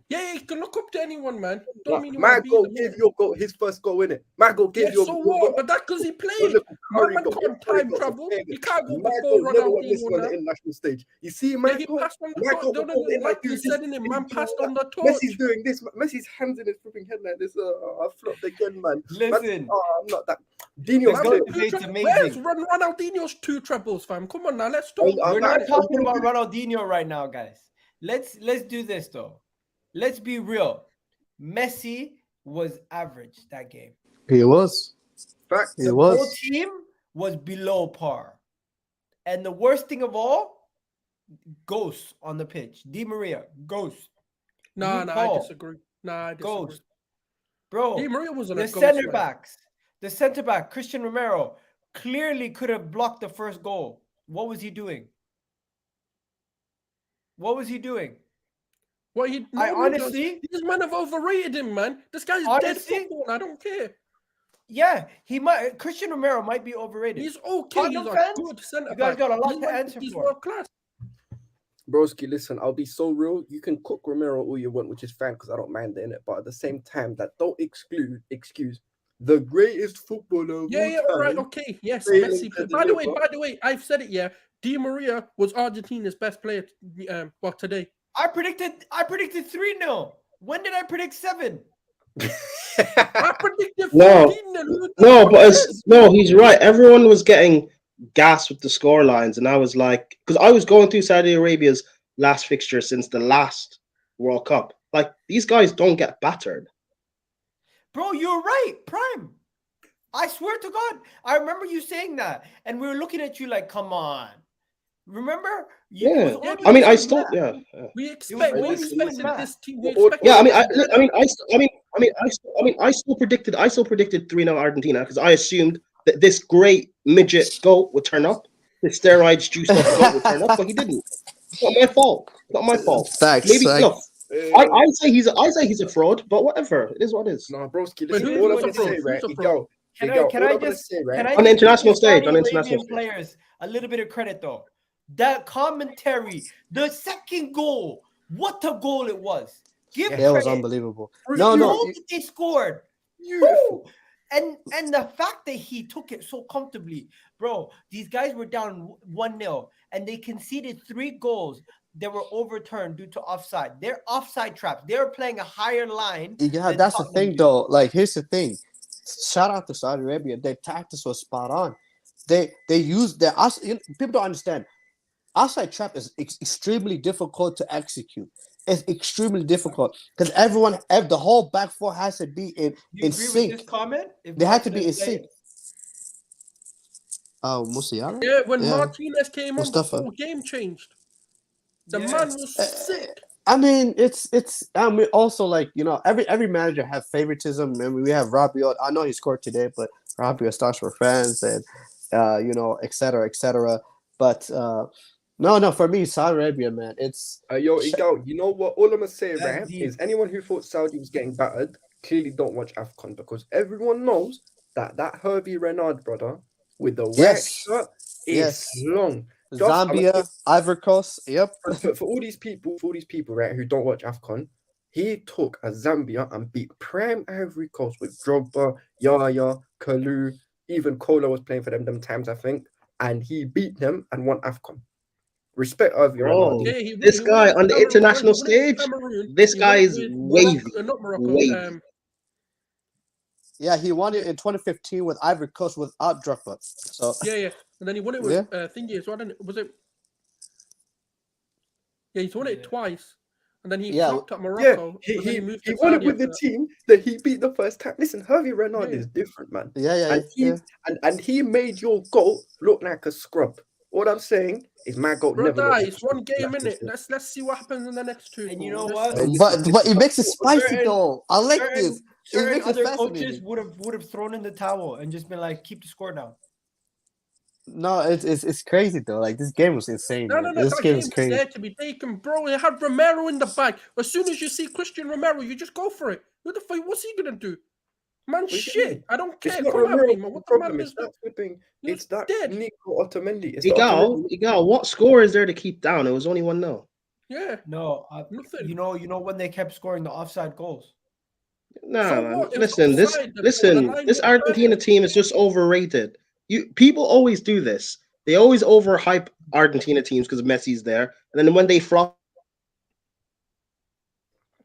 Yeah, you can look up to anyone, man. Don't mean you My want to be goal them. gave your goal his first goal in it. My goal gave Yeah, your so your what? goal. But that's because he Your played. little Curry Man goal. can't Curry time goal. travel. You can't go My before goal never went Ronaldinho missing on the now. international stage. You see, Yeah, my he goal, passed on the my torch. goal was brought in Like you this, said in it, man he's passed doing on that. the torch. Messi's doing this. Messi's hands in his flipping head like this. I flopped again, man. Listen. I'm not that. Dino's This killing. debate's Where's amazing. Ronaldinho's 2 trebles, fam? Come on now, let's talk. We're not talking about Ronaldinho right now, guys. Let's do this though. Let's be real. Messi was average that game. He was. Fact. He The was. whole team was below par. And the worst thing of all, ghost on the pitch. Di Maria, ghost. Nah, Luke I Paul, disagree. Nah, I disagree. ghost. Bro, Di Maria wasn't the a ghost, center man. backs, the center back, Cristiano Romero, clearly could have blocked the first goal. What was he doing? What was he doing? What he I normally honestly- does. These men have overrated him, man. This guy's dead Honestly- football. And I don't care. Yeah, he might. Cristiano Romero might be overrated. He's okay. Tottenham He's a fans, good centre you guys back. got a lot to answer He's for. world class. Broski, listen, I'll be so real. You can cook Romero all you want, which is fine because I don't mind it, but at the same time, that don't excuse the greatest footballer of Yeah, all all right, time. okay, yes, failing Messi. to By deliver. the way, I've said it. Yeah, Di Maria was Argentina's best player. Today. I predicted 3-0. When did I predict 7? I predicted No. 14. No, he's right. Everyone was getting gas with the score lines, and I was like, because I was going through Saudi Arabia's last fixture since the last World Cup. Like, these guys don't get battered. Bro, you're right. Prime. I swear to God. I remember you saying that. And we were looking at you like, come on. Remember? Yeah. It was only I mean, you I and still, Matt. yeah. We expected Matt. this team. Yeah, I still predicted 3-0 Argentina because I assumed that this great midget goat would turn up, the steroids juiced up goat would turn up, but he didn't. It's not my fault. It's not my fault. Facts. Maybe like, look, I say he's a fraud, but whatever. It is what it is. No, broski, But listen, who's all I'm a gonna fraud? say, Who's right? a fraud? Can Miguel, I all I'm gonna just say, right? can I On the just give international the stage, Saudi on the international Arabian stage. players a little bit of credit though? That commentary, the second goal, what a goal it was! Give It was credit. unbelievable. The No, no, goal that they scored, Beautiful. woo! And the fact that he took it so comfortably, bro. These guys were down 1-0 and they conceded 3 goals that were overturned due to offside. They're offside traps. They're playing a higher line. yeah, than that's the Tottenham thing do. though. Like, here's the thing. Shout out to Saudi Arabia. Their tactics was spot on. They use their people don't understand. Outside trap is extremely difficult to execute. It's extremely difficult because the whole back four has to be Do you in agree with this sync. comment? If They had to be in Martinez sync. played, Musiala? Yeah, when Yeah, Martinez came on, the Mustafa. whole game changed. The Yeah. man was sick. I mean, it's I mean, also, like, every manager have favoritism. I mean, we have Rabiot. I know he scored today, but Rabiot starts for France and et cetera, et cetera. But no, for me, Saudi Arabia, man, it's Yo, Miguel, you know what? All I'm gonna say, That's right, deep. is anyone who thought Saudi was getting battered clearly don't watch AFCON because everyone knows that Hervey Renard brother with the white Yes. shirt is Yes. long. Zambia, Ivory Coast. Yep. For all these people, right, who don't watch AFCON, he took a Zambia and beat prime Ivory Coast with Drogba, Yaya, Kalu, even Kola was playing for them times, I think, and he beat them and won AFCON. Respect Hervey Bro, Renard. Yeah, this won guy it with on the Cameroon. international He won it with stage, Cameroon. this He guy won it is with wavy. not Morocco. Wavy. Yeah, he won it in 2015 with Ivory Coast without Drogba. So yeah. And then he won it with Thingy as well, didn't it? Was it? Yeah, he's won it twice. And then he flopped at Morocco. Yeah, and then he moved he to won it Saudi with the after that. team that he beat the first time. Listen, Hervey Renard Yeah. is different, man. yeah. And he made your goal look like a scrub. What I'm saying is my goal never Brother, looked like a it's scrub. one game, That's innit? just it. Let's see what happens in the next 2. And you know Let's what? see. but it makes it spicy Certain- though. I like this. It Certain makes it other fascinating. coaches would have thrown in the towel and just been like, keep the score down. No, it's crazy though. Like, this game was insane. No, man. that This game game was was crazy. there to be taken, bro. It had Romero in the back. As soon as you see Christian Romero, you just go for it. What the fuck? What's he gonna do? Man, do you shit. mean? I don't care. It's not Come at Romero me, man. What the problem. man It's does? that flipping. He It's was that dead. Nico Otamendi. It's the Otamendi. Igal, what score is there to keep down? It was only 1-0. Yeah. No, Nothing. you know when they kept scoring the offside goals. Nah, So man. what? It was Listen, offside. The line this was Argentina perfect. team is just overrated. People always do this. They always overhype Argentina teams because Messi's there, and then when they flop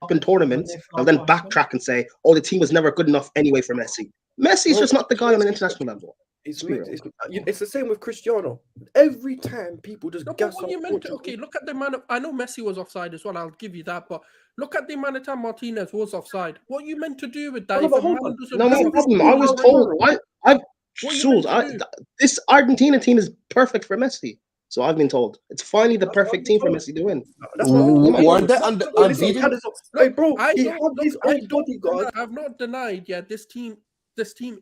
in tournaments, they'll then backtrack and say, "Oh, the team was never good enough anyway for Messi." Messi's just not the guy on an international level. It's Let's be mixed. real. It's the same with Cristiano. Every time people just No, but gas what up you meant to? Portugal. Okay, look at the amount of. I know Messi was offside as well. I'll give you that, but look at the amount of time Martinez was offside. What you meant to do with that? No, If but a hold man on. doesn't No, have no a problem. football I was knowledge, told. what you meant to do? This Argentina team is perfect for Messi. So I've been told it's finally the That's what perfect I've team been for told. Messi to win. That's what I've been told. Weren't they Listen, he unbeaten? had his hey, bro, he had his I own bodyguard. I've not denied. Yeah, this team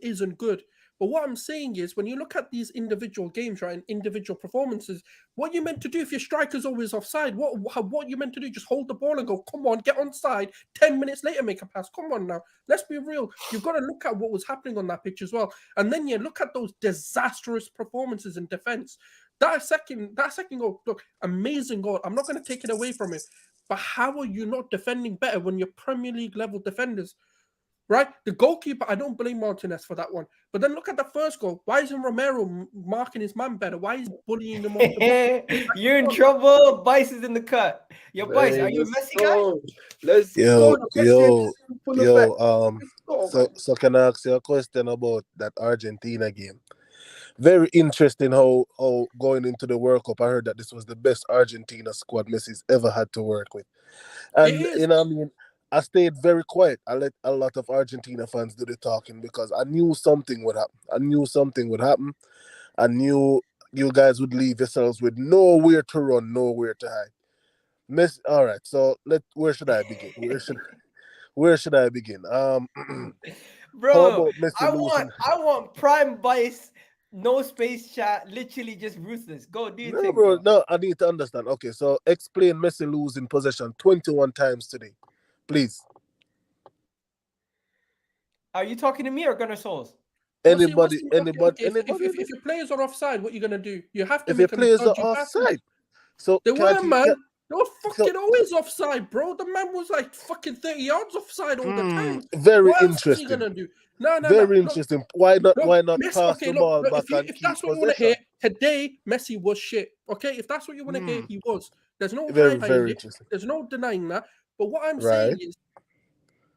isn't good. But what I'm saying is, when you look at these individual games, right, and individual performances, what you meant to do if your striker's always offside? What you meant to do? Just hold the ball and go, come on, get onside. 10 minutes later, make a pass. Come on now, let's be real. You've got to look at what was happening on that pitch as well, and then you look at those disastrous performances in defense. That second goal, look, amazing goal. I'm not going to take it away from it, but how are you not defending better when you're Premier League level defenders? Right? The goalkeeper, I don't blame Martinez for that one. But then look at the first goal. Why isn't Romero marking his man better? Why is bullying him off the ball? You're in trouble. Bice is in the cut. Yo, Bice, are you a Messi guy? Let's Yo, go. so can I ask you a question about that Argentina game? Very interesting how going into the World Cup, I heard that this was the best Argentina squad Messi's ever had to work with. And, It is. what I mean? I stayed very quiet. I let a lot of Argentina fans do the talking because I knew something would happen. I knew you guys would leave yourselves with nowhere to run, nowhere to hide. All right, so where should I begin? Where should I begin? How Bro, about Messi I losing? want prime Bice, no space chat, literally just ruthless. Go do your No, thing, bro. bro. No, I need to understand. Okay, so explain Messi losing possession 21 times today, please. Are you talking to me or Gunnar Souls? Anybody. If your players are offside, what are you gonna do? You have to If your make them players are dodgy passes. offside, so They can't were, you- man. can't- They were fucking always offside, bro. The man was like fucking 30 yards offside all the time. very What else is he interesting. gonna do? No. Very Look, interesting. Why not Messi, pass the ball back and if keep that's what you want to possession? hear, today Messi was shit. Okay, if that's what you want to hear, he was. There's no Very, hiding very it. interesting. There's no denying that. But what I'm Right. saying is,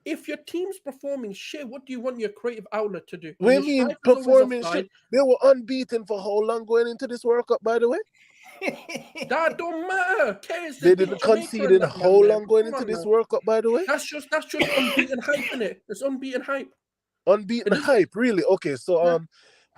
if your team's performing shit, what do you want your creative outlet to do? We Your mean striker's always performing offside. shit. They were unbeaten for how long going into this World Cup, by the way? That don't matter. Cares They beat didn't Jamaica concede and in that, how man, long going Come into on, this man. World Cup, by the way? That's just unbeaten hype, innit? It's unbeaten hype. Unbeaten It is- hype, really? Okay, so Yeah.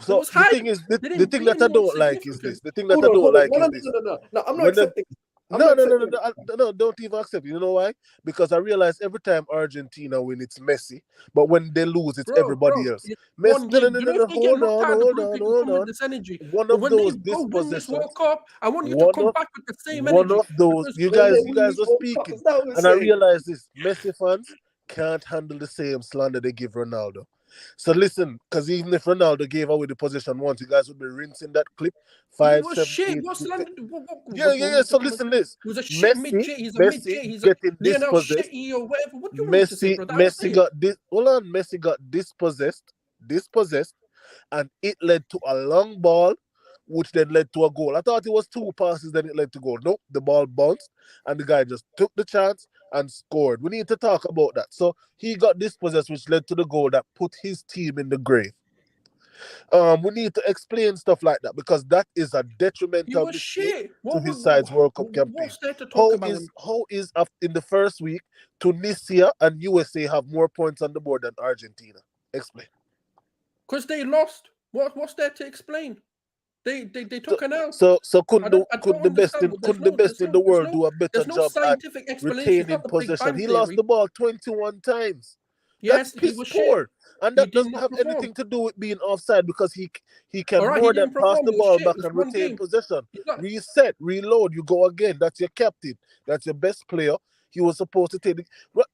so was the hype. thing is They the didn't thing beat that I anyone don't like is significant. this. The thing that Hold I on, don't hold on. like No, is no, this. no. I'm not When the- accepting. I'm No, not no, no, accepting. no, don't even accept it. You know why? Because I realize every time Argentina win, it's Messi, but when they lose, it's everybody else. It's Messi, one game. You know, if they get hold knocked on, out of the hold group, on, you can hold come with on. this energy. One But of when they those go win this dispossessions. World Cup, I want you to One come of back with the same one energy. of those. Because You When they guys win were this World Cup, speaking, is that what we're and I saying? realize this: Messi fans can't handle the same slander they give Ronaldo. So listen, because even if Ronaldo gave away the possession once, you guys would be rinsing that clip He 5, was 7, shit. 8. What's London? Yeah. So listen, this He was a shit mid Messi, J. He's a mid J. Messi He's a getting Lionel dispossessed. Shitty or whatever. What do you want me to say, bro? Messi got this. Hold on, Messi got dispossessed, and it led to a long ball, which then led to a goal. I thought it was 2 passes, then it led to goal. Nope, the ball bounced, and the guy just took the chance and scored. We need to talk about that. So he got dispossessed, which led to the goal that put his team in the grave. We need to explain stuff like that because that is a He detrimental was mistake shit. to his side's World Cup campaign. What's there to talk about? How is in the first week Tunisia and USA have more points on the board than Argentina? Explain. Because they lost. What's there to explain? They took an L. So I couldn't don't the best understand. in the world do a better There's no job at scientific explanation. It's retaining not the Big possession? Bang He lost Theory. the ball 21 times. Yes, That's he piss was poor. shit. And He that did doesn't not have perform. anything to do with being offside because he can All right, more he than didn't pass perform. the He was ball shit. back It's and one retain game. possession. He's not- Reset, reload, you go again. That's your captain. That's your best player. He was supposed to take it.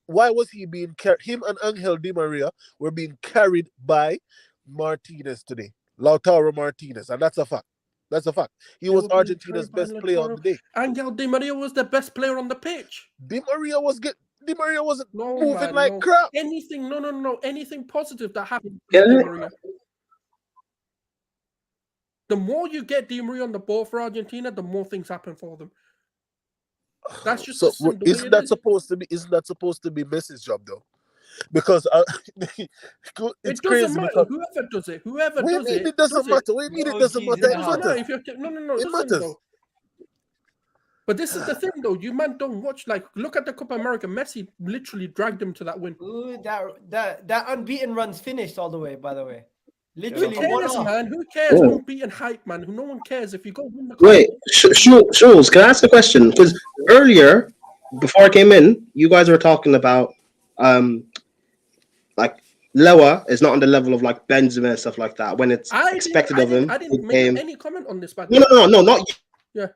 Why was he being carried? Him and Angel Di Maria were being carried by Martinez today. Lautaro Martinez. And that's a fact. That's a fact. He They was were being Argentina's carried by best player on the day. Angel Di Maria was the best player on the pitch. Di Maria wasn't No, moving man, like no. crap. No. Anything positive that happened Yeah. to Di Maria. The more you get Di Maria on the ball for Argentina, the more things happen for them. That's just the way isn't that supposed to be Messi's job though? Because it's it crazy. doesn't matter. Whoever does it, What do you mean it doesn't matter? What do you mean it doesn't matter? It It doesn't matter. matters. If you're no, It it doesn't matters. though. But this is the thing though. You man don't watch, like, look at the Copa America. Messi literally dragged him to that win. Ooh, that unbeaten run's finished all the way, by the way. Who Literally one cares, off. man? Who cares? Oh. Unbeaten hype, man. No one cares if you go win the cup. Wait, Jules, can I ask a question? Because earlier, before I came in, you guys were talking about like Lewa is not on the level of like Benzema and stuff like that when it's expected of him. I didn't make any comment on this, but No, not you. Yeah.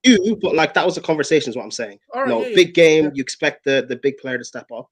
You, but like that was a conversation, is what I'm saying. All right, No, yeah, big game, yeah. you expect the big player to step up.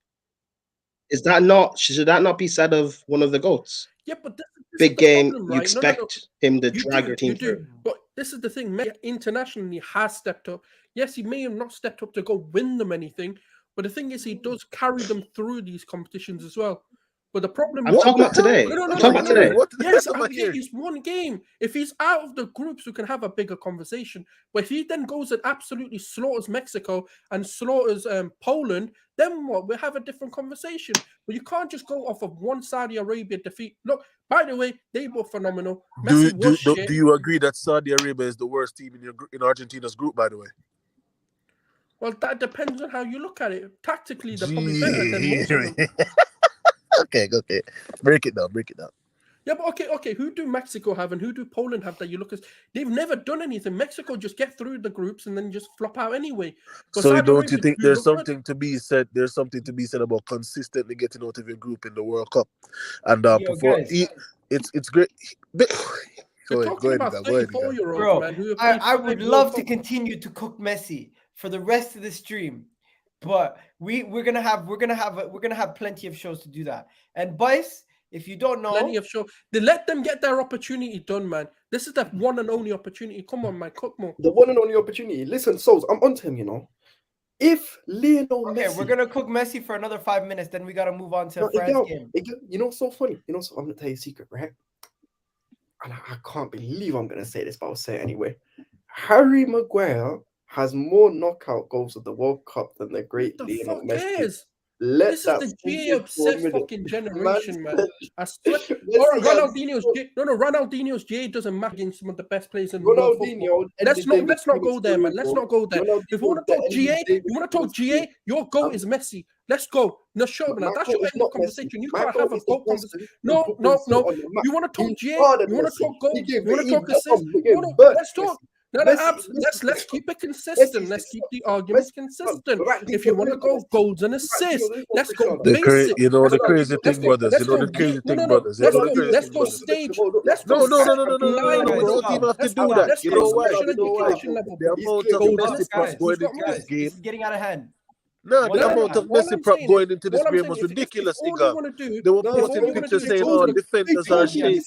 Is that not, should that not be said of one of the GOATs? Yeah, but this Big is the game, problem, you right? expect him to You drag your team you through. do. But this is the thing. Messi internationally has stepped up. Yes, he may have not stepped up to go win them anything, but the thing is, he does carry them through these competitions as well. But the problem I'm talking about today. No, I'm talking about today. What the Yes, hell am I okay, hearing? it's one game. If he's out of the groups, we can have a bigger conversation. But if he then goes and absolutely slaughters Mexico and slaughters Poland, then what? We'll have a different conversation. But you can't just go off of one Saudi Arabia defeat. Look, by the way, they were phenomenal. Messi was shit. Do you agree that Saudi Arabia is the worst team in Argentina's group, by the way? Well, that depends on how you look at it. Tactically, they're probably better than most of them. Okay. Break it down. Yeah, but okay. Who do Mexico have and who do Poland have that you look at? They've never done anything. Mexico just get through the groups and then just flop out anyway. But So Saudi don't Arabia you think do there's look good. something to be said? There's something to be said about consistently getting out of your group in the World Cup, and Yo, guys. it's great. You're talking about 34-year-olds, Bro, man. Who have I played would 5 love World to Cups. continue to cook Messi for the rest of the stream, but we're gonna have plenty of shows to do that. And Bice, If you don't know, Plenty of show. They let them get their opportunity done, man. This is the one and only opportunity. Come on, man. Cook more. The one and only opportunity. Listen, Souls, I'm onto him, you know. If Lionel okay, Messi... we're gonna cook Messi for another 5 minutes, then we gotta move on to No, France game. you know what's so funny? You know, so I'm gonna tell you a secret, right? And I can't believe I'm gonna say this, but I'll say it anyway. Harry Maguire has more knockout goals at the World Cup than the great The Lionel fuck Messi. cares? Let This is that the sink J in for a obsessed minute. fucking generation, man. I swear. Messi All right, has Ronaldinho's J. No, Ronaldinho's J doesn't matter against some of the best players in world football. Ronaldinho Let's ended not go there, man. Let's not go there. If you want to talk GA, your goal is Messi. Let's go. No, sure, man. That's your end of conversation. You can't have a goal conversation. No. You want to talk GA? You want to talk goals? You want to talk assists? No, let's talk. No, let's keep it consistent. Let's keep the arguments consistent. If you want to go goals and assists, let's go basic. You know the crazy thing, brothers. You know the crazy thing, brothers. Let's go stage. Let's go. No. Don't even have to do that. You know why? The amount of Messi props going into this game. This is getting out of hand. No, the amount of Messi prop going into this game was ridiculous. They were posting pictures saying, "Oh, defenders are shaking."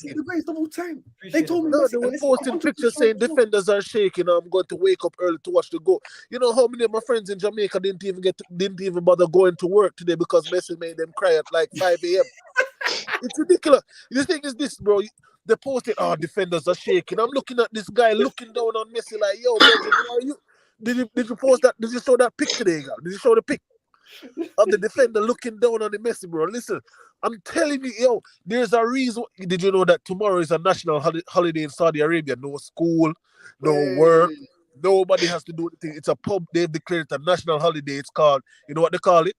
They told me they were posting pictures saying defenders are shaking. I'm going to wake up early to watch the goal. You know how many of my friends in Jamaica didn't even bother going to work today because Messi made them cry at like 5 a.m. It's ridiculous. The thing is this, bro. They posted, "Oh, defenders are shaking." I'm looking at this guy looking down on Messi like, "Yo, Messi, how are you?" Did you post that? Did you show that pic today, girl? Did you show the pic of the defender looking down on the Messi, bro? Listen, I'm telling you, yo, there's a reason. Did you know that tomorrow is a national holiday in Saudi Arabia? No school, no work, nobody has to do anything. It's a pub. They've declared it a national holiday. It's called, you know what they call it?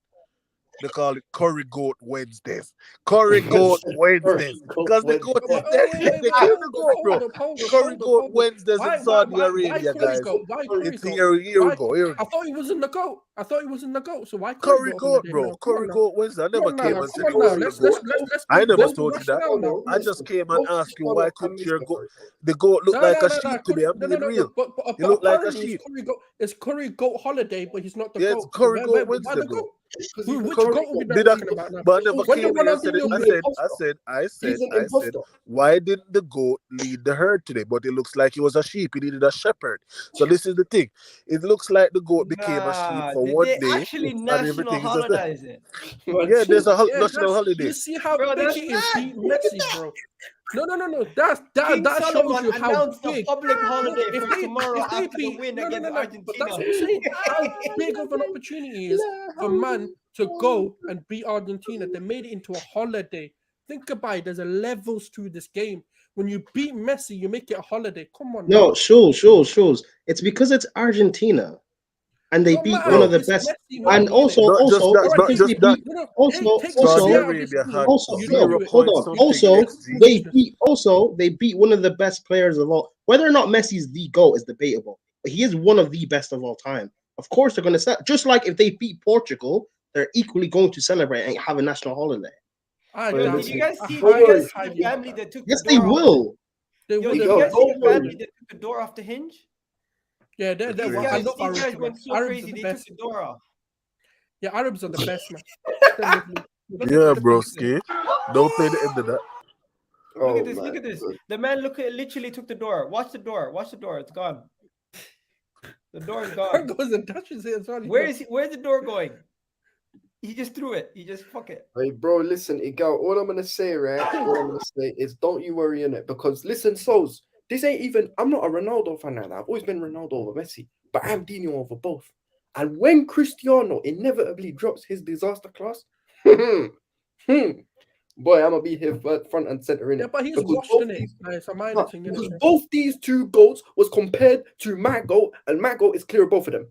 They call it Curry Goat Wednesdays. Curry Goat Wednesdays. Because the goat is there. They kill the goat, bro. Curry Goat Wednesdays in Saudi Arabia, guys. Here we go. I thought he was in the goat. So why Curry Goat, bro? Curry Goat Wednesday. I never came and said I never told you that. I just came and asked you why couldn't your goat? The goat look like a sheep today. I'm being real. He look like a sheep. It's Curry Goat holiday, but he's not the goat. Yeah, it's Curry Goat Wednesday, bro. Which goat are we talking about now? But I never came here. I said, why didn't the goat lead the herd today? But it looks like he was a sheep. He needed a shepherd. So this is the thing. It looks like the goat became a sheep for one day. Actually, national holiday is it? Yeah, there's a national holiday. You see how big it is beating Messi, bro. No. That shows you how big. Public holiday for tomorrow after the win against Argentina. But that's what I'm saying. How big of an opportunity is for man to go and beat Argentina? They made it into a holiday. Think about it. There's a levels to this game. When you beat Messi, you make it a holiday. Come on. No, shows. It's because it's Argentina. And they beat one of the best. And also, they beat one of the best players of all. Whether or not Messi's the GOAT is debatable, but he is one of the best of all time. Of course, they're going to set. Just like if they beat Portugal, they're equally going to celebrate and have a national holiday. Did you guys see the family that took? Yes, they will. Did you guys see the family that took the door off the hinge? Yeah, these guys went so crazy. They took the door off. Yeah, Arabs are the best, man. Yeah, broski. Don't play the end of that. Look at this. The man literally took the door. Watch the door. It's gone. The door is gone. Goes and touches it as well. Where's the door going? He just threw it. He just fuck it. Hey, bro, listen, Igal, all I'm gonna say, is don't you worry in it, because listen, Souls, this ain't even. I'm not a Ronaldo fan like that. I've always been Ronaldo over Messi, but I'm Dino over both. And when Cristiano inevitably drops his disaster class, boy, I'm gonna be here front and center in it. Yeah, but he's washed in it. It's a minor thing. Because both these two goals was compared to my goal, and my goal is clear of both of them.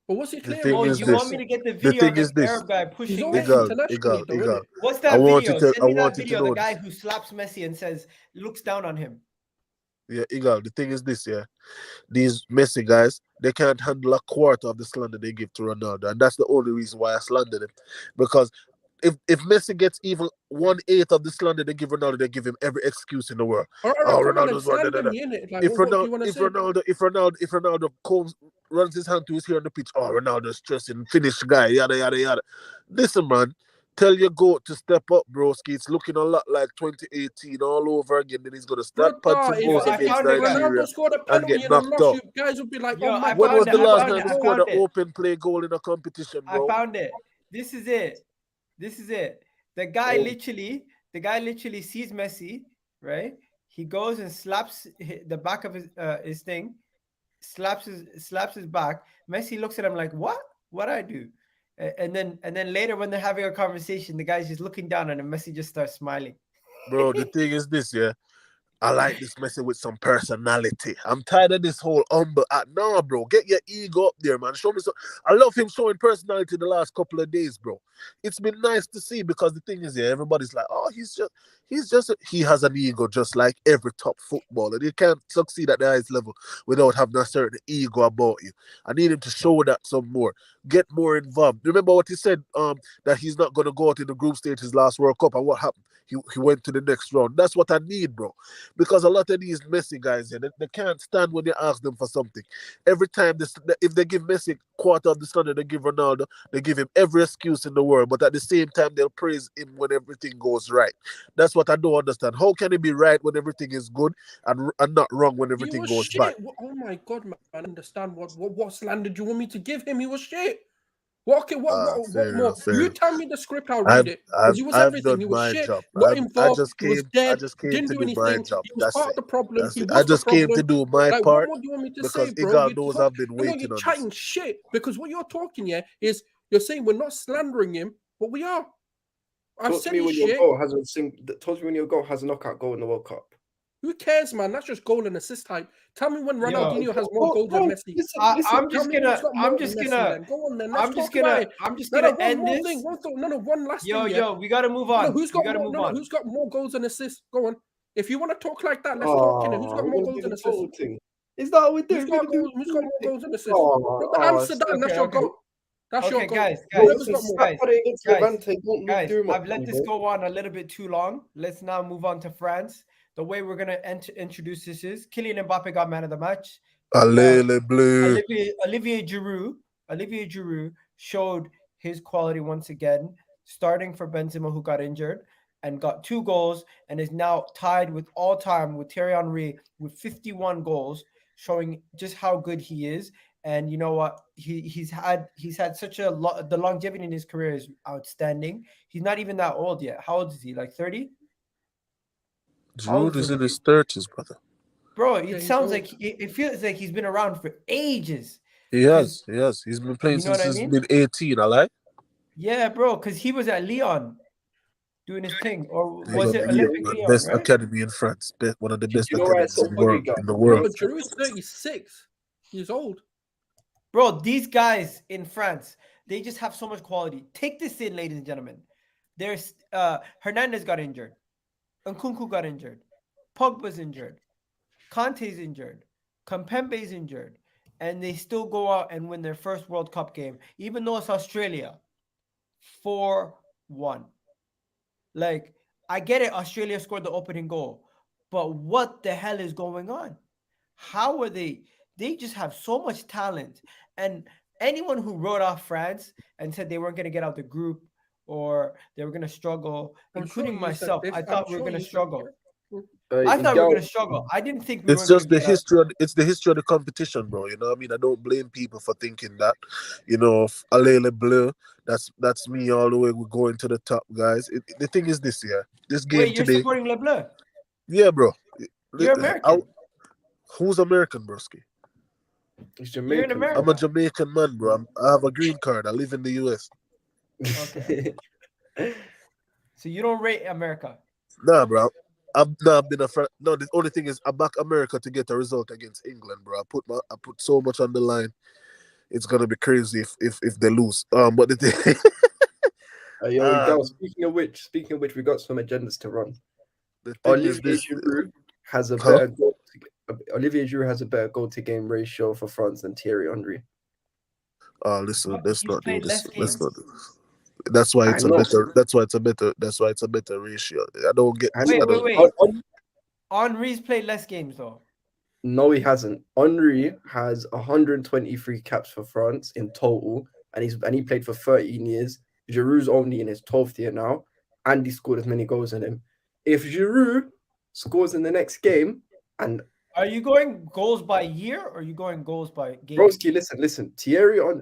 But what's he clear? Oh, you want me to get the video of the Arab guy pushing Igal. What's that video? Send me that video of the guy who slaps Messi and looks down on him. Yeah, Igal, the thing is this, yeah. These Messi guys, they can't handle a quarter of the slander they give to Ronaldo. And that's the only reason why I slander them. Because if Messi gets even 1/8 of the slander they give Ronaldo, they give him every excuse in the world. Ronaldo's one. If Ronaldo runs his hand to his hair on the pitch, Ronaldo's stressing, finish guy, yada yada yada. Listen, man, Tell your goat to step up, broski. It's looking a lot like 2018 all over again. Then he's gonna start Brother, punching if, goals I if, if against found it, guys. Nigeria Ronaldo scored a and penalty get and a knocked loss, out. you guys would be like, Yo, oh my I When God, was found the it. I last found time it. he I scored found an it. open play goal in a competition, I bro? found it. This is it. This is it. The guy Oh. literally sees Messi, right? He goes and slaps the back of his thing, slaps his back. Messi looks at him like, "What? What I do?" And then later when they're having a conversation, the guy's just looking down and Messi just starts smiling. Bro, the thing is this, yeah. I like this Messi with some personality. I'm tired of this whole humble act. Nah, bro, get your ego up there, man. Show me some. I love him showing personality the last couple of days, bro. It's been nice to see because the thing is, yeah, everybody's like, oh, he has an ego just like every top footballer. You can't succeed at the highest level without having a certain ego about you. I need him to show that some more. Get more involved. Remember what he said, that he's not gonna go out in the group stage his last World Cup, and what happened? He went to the next round. That's what I need, bro. Because a lot of these Messi guys here, they can't stand when you ask them for something. Every time, if they give Messi quarter of the standard, they give Ronaldo, they give him every excuse in the world, but at the same time, they'll praise him when everything goes right. That's what I don't understand. How can he be right when everything is good and not wrong when he everything was goes bad? shit. Oh my God, man. I understand what slander do you want me to give him? He was shit. What, okay, what Fair more? enough, fair You enough. tell me the script, I'll read it. Because he was I've everything. done He was my shit, job. not I involved, just he was came. I dead, just he came didn't to do do my anything, job. he was That's part of it. the problem, That's he it. I was the just came to problem. do my Like, what part more do you want me to because say, bro? God knows I've been You're waiting on this. chatting shit. Because what you're talking here is, you're saying we're not slandering him, but we are. I've Talk to said me he's when your shit. goal has talk to me when your goal has a knockout goal in the World Cup. Who cares, man? That's just goal and assist type. Tell me when Yo, Ronaldinho has more goals than Messi. Listen, I'm Tell just me when it's gonna got more than Messi then. Go on then. Let's talk about it. I'm just No, gonna one end more this. thing. One last thing, yeah. Yo, we gotta move No, on. who's We got gotta more? move No, on. who's got more goals and assists? Go on. If you want to talk like that, let's talk. In it. Who's got we're more gonna goals do and the assists? total thing. Is that what we're doing? Who's got goals? Who's got more goals and assists? Brother, answer that, and that's your Okay. goal. That's your Okay, goal. guys, Whoever's Listen, got more. stop putting against guys, Levante. Don't guys, do much, I've let this go on a little bit too long. Let's now move on to France. The way we're gonna introduce this is Kylian Mbappe got man of the match. Allez, bleu. Olivier Giroud showed his quality once again, starting for Benzema, who got injured and got 2 goals and is now tied with all time with Thierry Henry with 51 goals, showing just how good he is. And you know what? He's had such the longevity in his career is outstanding. He's not even that old yet. How old is he? Like 30? How old Giroud is is in Olivier? his 30s, brother. Bro, Yeah, it he's sounds old. like it feels like he's been around for ages. He has. He's been playing You know since what I he's mean? been 18, I like. Yeah, bro, because he was at Lyon doing his thing, or He's was on it the Olympic Lyon, Lyon, best right? academy in France. One of the Do best you know why it's academies so funny, guys? in the No, world. but Giroud's 36 years old. Bro, these guys in France, they just have so much quality. Take this in, ladies and gentlemen. There's Hernandez got injured, Nkunku got injured, Pogba's injured, Kante's injured, Kempembe's injured, and they still go out and win their first World Cup game, even though it's Australia, 4-1. Like, I get it, Australia scored the opening goal, but what the hell is going on? How are they? They just have so much talent. And anyone who wrote off France and said they weren't going to get out the group or they were going to struggle, I'm sure including you said myself, this. I thought we were going to struggle. I thought we were going to struggle. I didn't think we It's weren't going just to the get out. history. It's the history of the competition, bro. You know what I mean? I don't blame people for thinking that. You know, Allez bleu. That's me all the way. We're going to the top, guys. The thing is this year, this game Wait, you're today. supporting Le Bleu? Yeah, bro. You're American. Who's American, broski? It's You're in Jamaican. America. I'm a Jamaican man, bro. I have a green card. I live in the US. Okay. So you don't rate America? Nah, bro. I've not been a friend. No, the only thing is I back America to get a result against England, bro. I put so much on the line. It's gonna be crazy if they lose. But the thing, Speaking of which, we got some agendas to run. the thing is Olivier this. Giroud has a Huh? better goal. Olivier Giroud has a better goal to game ratio for France than Thierry Henry. Listen, But let's he's not do played this. less Let's games. not do this. That's why I it's a know. better. That's why it's a better ratio. I don't get. I This. know. I don't, Wait. Henry's played less games though. No, he hasn't. Henry has 123 caps for France in total, and he played for 13 years. Giroud's only in his 12th year now, and he scored as many goals in him. If Giroud scores in the next game, and Are you going goals by year or are you going goals by game? Broski, listen.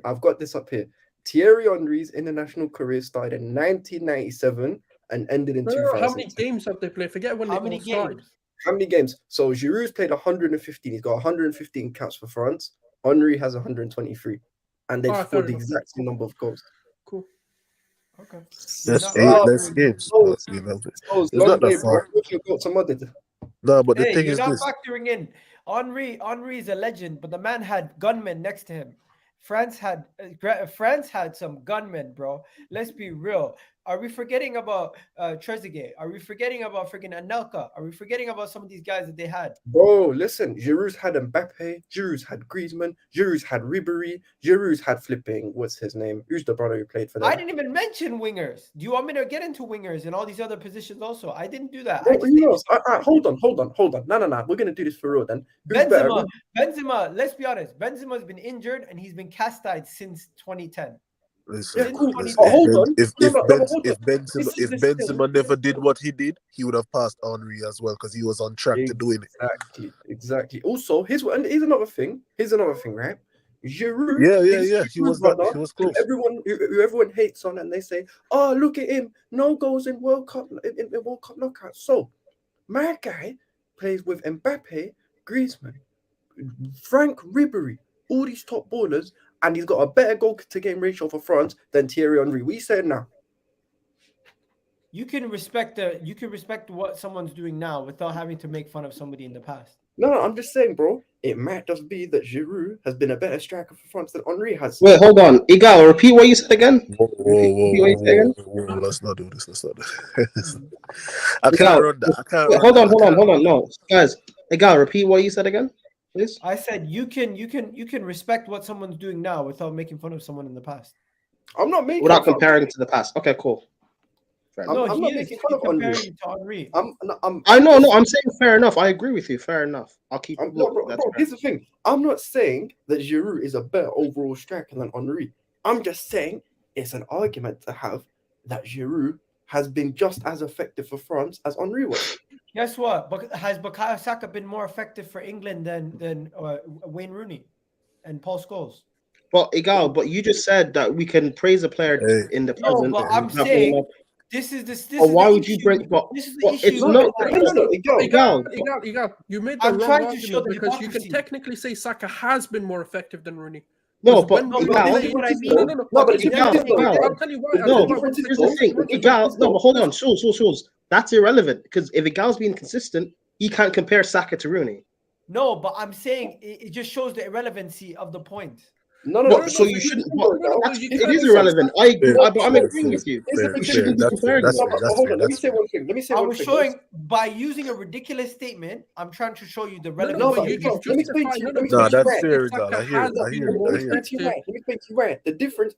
I've got this up here. Thierry Henry's international career started in 1997 and ended in No, 2000. how many games have they played? Forget when How they many all started. games? How many games? So Giroud's played 115. He's got 115 caps for France. Henry has 123, and they've Fair scored the enough. exact same number of goals. Cool. Okay. That's Not- eight less games. Oh, But, you know, Oh, it's not that far. No, but the Hey, thing you're is not this. factoring in Henry is a legend, but the man had gunmen next to him. France had some gunmen, bro. Let's be real. Are we forgetting about Trezeguet? Are we forgetting about freaking Anelka? Are we forgetting about some of these guys that they had? Bro, listen, Giroud's had Mbappe, Giroud's had Griezmann, Giroud's had Ribéry, Giroud's had flipping, what's his name? Who's the brother who played for them? I didn't even mention wingers. Do you want me to get into wingers and all these other positions also? I didn't do that. Bro, who else? Hold on. No. We're going to do this for real then. Who's better? Benzema, let's be honest. Benzema's been injured and he's been cast-eyed since 2010. Listen, Yeah, listen, cool. Oh, hold on. If No, hold on. if Benzema never did what he did, he would have passed Henry as well because he was on track to doing it. Exactly. Also, here's another thing, right? Giroud. Yeah. He was close. Who everyone hates on, and they say, "Oh, look at him! No goals in World Cup in World Cup knockouts." So, my guy plays with Mbappe, Griezmann, Frank Ribéry, all these top ballers, and he's got a better goal to game ratio for France than Thierry Henry. We said now. You can respect what someone's doing now without having to make fun of somebody in the past. No, I'm just saying, bro. It might just be that Giroud has been a better striker for France than Henry has. Wait, hold on. Igal, repeat what you said again. Whoa. Let's not do this. I can't run that. Wait, hold on. No, guys. Igal, repeat what you said again, please. I said you can respect what someone's doing now without making fun of someone in the past. I'm not making without comparing to the past. Okay, cool. I'm not making fun of Henry. I'm saying fair enough. I agree with you. Fair enough. I'll keep. Bro, here's the thing. I'm not saying that Giroud is a better overall striker than Henry. I'm just saying it's an argument to have that Giroud has been just as effective for France as Henry was. Guess what? But has Bukayo Saka been more effective for England than Wayne Rooney and Paul Scholes? Well, Igal, but you just said that we can praise a player in the present. No, but I'm saying. This is why would issue. you bring? But this is the issue. It's not. Igal, you made the wrong argument because you can technically say Saka has been more effective than Rooney. No, but I'll tell you why. Here's the thing. Igal, no, but hold on, Schulz. That's irrelevant because if Igal's being consistent, he can't compare Saka to Rooney. No, but I'm saying it just shows the irrelevancy of the point. No, so you shouldn't. It is irrelevant. I agree, but I'm agreeing with you. That's fair. Let me say one thing. I was showing by using a ridiculous statement. I'm trying to show you the relevancy. No, that's fair, Igal. I hear it. Let me make you right. The difference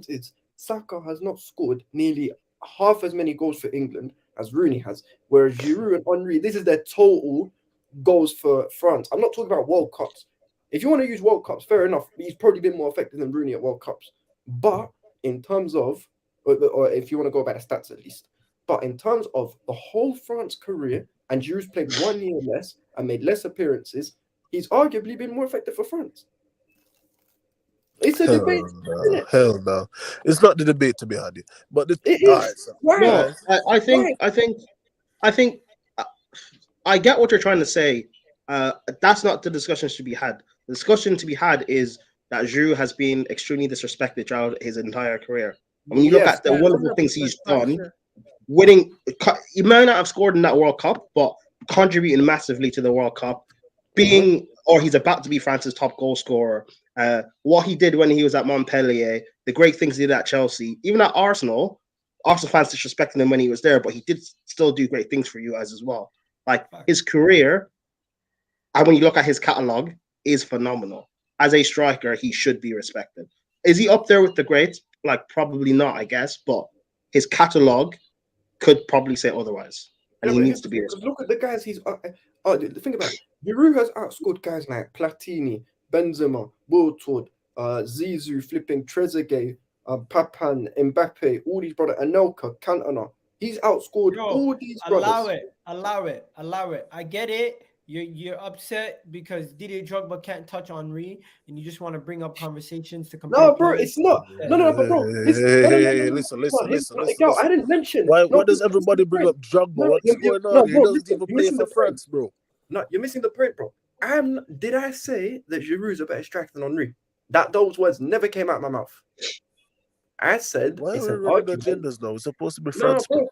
is Saka has not scored nearly half as many goals for England as Rooney has, whereas Giroud and Henry, this is their total goals for France. I'm not talking about World Cups. If you want to use World Cups, fair enough. He's probably been more effective than Rooney at World Cups. But in terms of, or if you want to go by the stats at least, but in terms of the whole France career, and Giroud's played 1 year less and made less appearances, he's arguably been more effective for France. It's a debate. Hell no. It's not the debate to be had. But it is. No, I think I get what you're trying to say. That's not the discussion should be had. The discussion to be had is that Giroud has been extremely disrespected throughout his entire career. And when you look at one of the things he's done, winning, he may not have scored in that World Cup, but contributing massively to the World Cup, or he's about to be France's top goal scorer. What he did when he was at Montpellier, the great things he did at Chelsea, even at Arsenal fans disrespecting him when he was there, but he did still do great things for you guys as well. Like his career, and when you look at his catalogue, is phenomenal. As a striker, he should be respected. Is he up there with the greats? Like, probably not, I guess, but his catalogue could probably say otherwise. And he needs to be respected. Look at the guys he's... think about it. Giroud has outscored guys like Platini, Benzema, Wiltord, Zizou, flipping Trezeguet, Papan, Mbappe, all these brother, Anelka, Cantona. He's outscored Bro, all these allow brothers. it. I get it. You're upset because Didier Drogba can't touch Henry, and you just want to bring up conversations to compare No, bro, players. it's not. No, but bro, listen. Yo, I didn't mention. Why does everybody bring up Drogba? What's going on? He doesn't even play for France, bro. No, you're missing the point, bro. Did I say that Giroud's a better striker than Henry? Those words never came out of my mouth. I said Why it's are an we running argument. agendas now? It's supposed to be No, France, bro.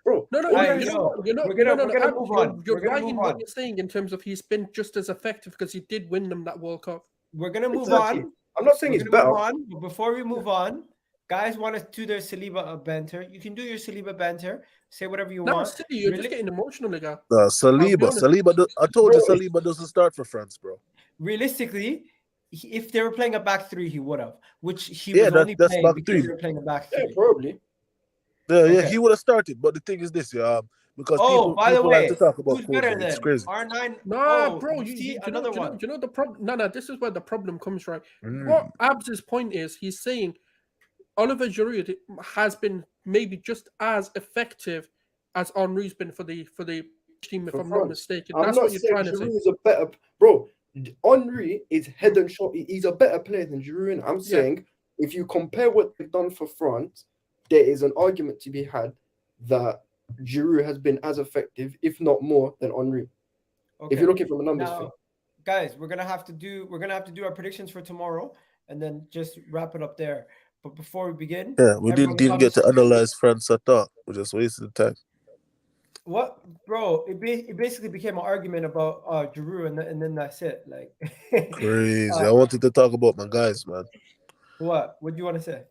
bro. No, All right, you know yo, what? You know, we're gonna move on. You're We're gonna right move in what on. you're saying in terms of he's been just as effective because he did win them that World Cup. We're gonna move Exactly. on. I'm not saying We're he's gonna move better. on. But before we move on, guys want to do their Saliba banter. You can do your Saliba banter. Say whatever you No, want. silly, you're just getting emotional, nigga. Saliba. I told you Saliba doesn't start for France, bro. Realistically, if they were playing a back three, he would have. Which he Yeah, was only that's playing back because three. they were playing a back Yeah, three. probably. Yeah, Okay. he would have started. But the thing is this, because Oh, by the people like way, to talk about who's better Kobe. It's then? crazy. R9. Nah, Oh, bro, you see you another one. know the problem. No, this is where the problem comes, right? Mm. What Abs's point is, he's saying Olivier Giroud has been maybe just as effective as Henry's been for the team, if For I'm not France. mistaken. I'm That's not what you're saying trying to say. Giroud is a better bro. Henry is head and shoulder. He's a better player than Giroud. I'm saying if you compare what they've done for France, there is an argument to be had that Giroud has been as effective, if not more, than Henry. Okay. If you're looking from a numbers Now, thing. guys, we're gonna have to do our predictions for tomorrow, and then just wrap it up there. But before we begin, Yeah, we didn't even get to analyze France at all. We just wasted the time. What, bro? It basically became an argument about Giroud, and then that's it. Like, Crazy. I wanted to talk about my guys, man. what do you want to say?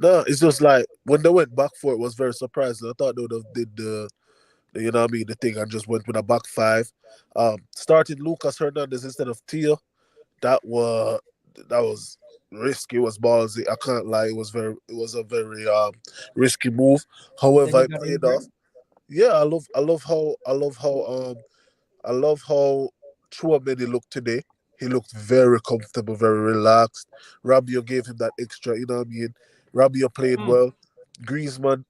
No, it's just like when they went back for it was very surprising. I thought they would have did the you know what I mean, the thing and just went with a back five. Started Lucas Hernandez instead of Theo. That was risky. It was ballsy. I can't lie. It was a very risky move. However, it paid off. Yeah, I love how Chouameni looked today. He looked very comfortable, very relaxed. Rabiot gave him that extra, you know what I mean? Rabiot played well. Griezmann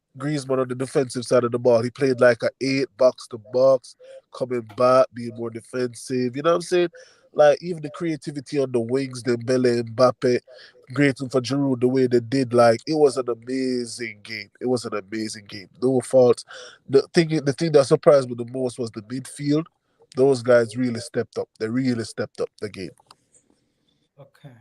on the defensive side of the ball. He played like an 8 box to box, coming back, being more defensive. You know what I'm saying? Like even the creativity on the wings, Dembele, Mbappe, greeting for Giroud the way they did. Like it was an amazing game. No faults. The thing that surprised me the most was the midfield. Those guys really stepped up. They really stepped up the game. Okay,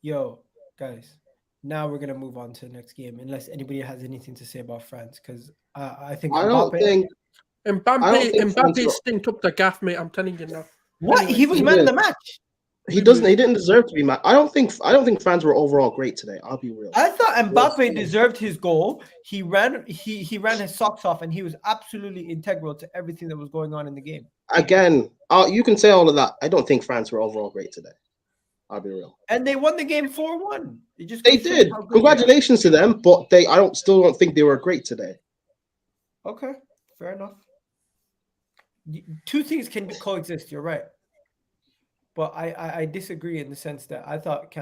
yo, guys. Now we're gonna move on to the next game, unless anybody has anything to say about France, because I think Mbappe France stinked up the gaff, mate. I'm telling you now. What? Anyway, He was man of the match. He didn't deserve to be mad. I don't think France were overall great today. I'll be real. I thought Mbappe deserved his goal. He ran his socks off, and he was absolutely integral to everything that was going on in the game. Again, you can say all of that. I don't think France were overall great today. I'll be real. And they won the game 4-1. They did. Congratulations to them, but I still don't think they were great today. Okay, fair enough. Two things can coexist. You're right. But I disagree in the sense that I thought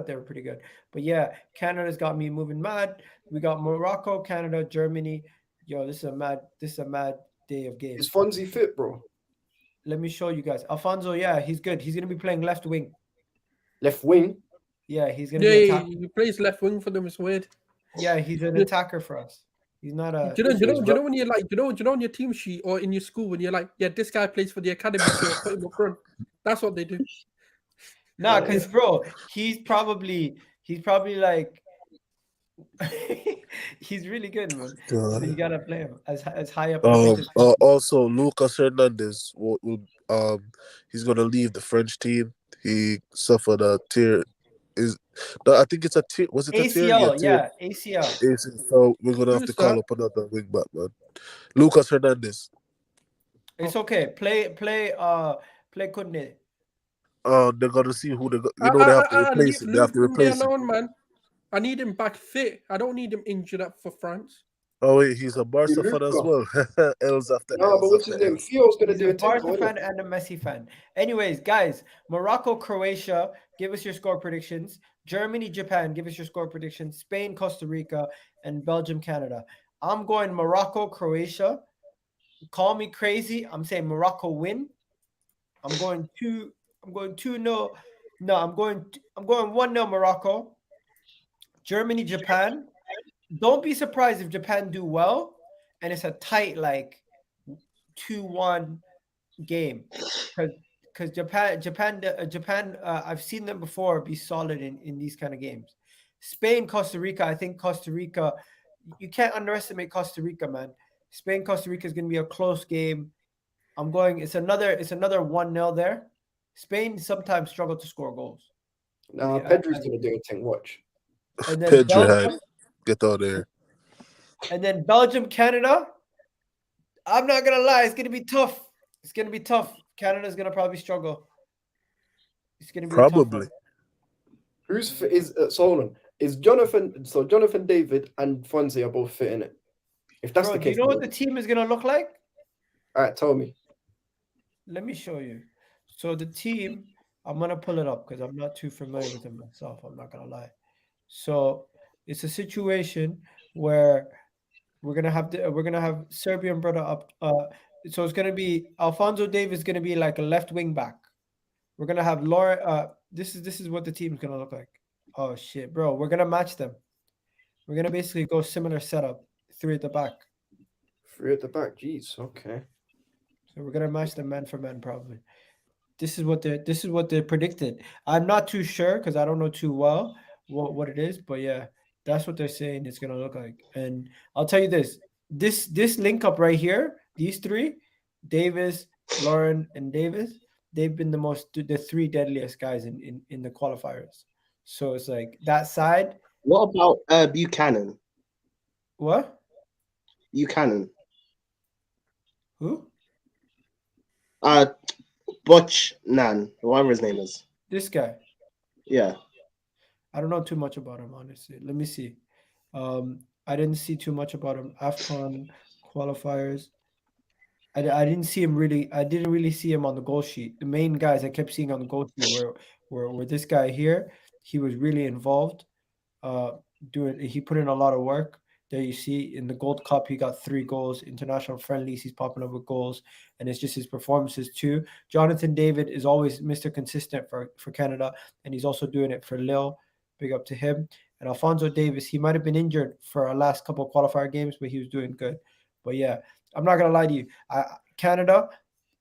they were pretty good. But yeah, Canada's got me moving mad. We got Morocco, Canada, Germany. Yo, this is a mad day of games. Is Fonzie fit, bro? Let me show you guys. Alfonso, yeah, he's good. He's gonna be playing left wing. Left wing? Yeah, he's gonna be he plays left wing for them. It's weird. Yeah, he's an attacker for us. He's not a. Do you know when you're like, you know on your team sheet or in your school when you're like, yeah, this guy plays for the academy, so put him up front. That's what they do. Nah, because bro, he's probably like he's really good, man. So you gotta play him as high up. Also, Lucas Hernandez he's gonna leave the French team. He suffered a tear. I think it's a tear. Was it ACL? a tear? Yeah, ACL. So we're gonna have to call up another wing back, man. Lucas Hernandez. It's okay. Play Kundé. They're gonna see who they have to replace him. They have to replace him. Man. I need him back fit. I don't need him injured up for France. Oh wait, he's a Barca fan as well. L's after no, L's but what's his name? Theo's gonna do a Barca fan and a Messi fan. Anyways, guys, Morocco, Croatia. give us your score predictions. Germany, Japan, give us your score predictions. Spain, Costa Rica, and Belgium, Canada. I'm going Morocco, Croatia. Call me crazy. I'm saying Morocco win. I'm going 2-0. No, I'm going 1-0 Morocco. Germany, Japan. Don't be surprised if Japan do well and it's a tight like 2-1 game. Cuz Japan I've seen them before be solid in these kind of games. Spain, Costa Rica. I think Costa Rica, you can't underestimate Costa Rica, man. Spain, Costa Rica is going to be a close game. It's another 1-0 there. Spain sometimes struggle to score goals. Nah, Yeah, Pedro's gonna do a thing. Watch. and then Pedro had Belgium, get out there. Canada. I'm not gonna lie, it's gonna be tough. It's gonna be tough. Canada's gonna probably struggle. It's gonna be a tough one. Probably. Who's fit? So hold on. Is Jonathan? So Jonathan David and Fonzie are both fit in it. If that's Bro, the do you case, know what the team is gonna look like? all right, tell me. Let me show you. So the team, I'm gonna pull it up because I'm not too familiar with it myself. I'm not gonna lie. So it's a situation where we're gonna have Serbian brother up. So it's gonna be Alfonso Davis gonna be like a left wing back. We're gonna have Laura. This is what the team's gonna look like. Oh shit, bro. We're gonna match them. We're gonna basically go similar setup, 3 at the back. 3 at the back. Jeez. Okay. So we're gonna match them man for man probably. This is what they predicted. I'm not too sure because I don't know too well what it is, but yeah, that's what they're saying it's gonna look like. And I'll tell you this link up right here, these three, Davis, Lauren, and Davis, they've been the 3 deadliest guys in the qualifiers. So it's like that side. What about Buchanan? What? Buchanan. Who? Butch Nan, whatever his name is. This guy. Yeah. I don't know too much about him, honestly. Let me see. I didn't see too much about him. AFCON qualifiers. I didn't see him really. I didn't really see him on the goal sheet. The main guys I kept seeing on the goal sheet were this guy here. He was really involved. He put in a lot of work. There you see in the Gold Cup, he got 3 goals. International friendlies, he's popping up with goals, and it's just his performances too. Jonathan David is always Mr. Consistent for Canada, and he's also doing it for Lille. Big up to him. And Alfonso Davis, he might have been injured for our last couple of qualifier games, but he was doing good. But yeah, I'm not gonna lie to you. Canada,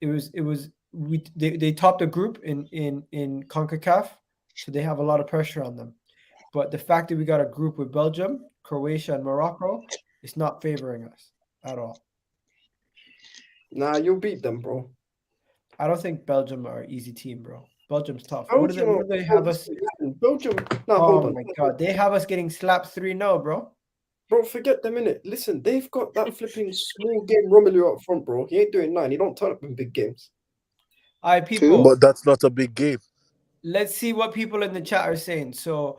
they topped the group in CONCACAF, so they have a lot of pressure on them. But the fact that we got a group with Belgium, Croatia, and Morocco, it's not favoring us at all. Nah, you'll beat them, bro. I don't think Belgium are an easy team, bro. Belgium's tough. Belgium, What do they have us? Belgium. Nah, Oh hold on. my god, they have us getting slapped 3-0, bro. Bro, forget the minute. Listen, they've got that flipping small game Romelu up front, bro. He ain't doing 9. He don't turn up in big games. All right, people. But that's not a big game. Let's see what people in the chat are saying. So,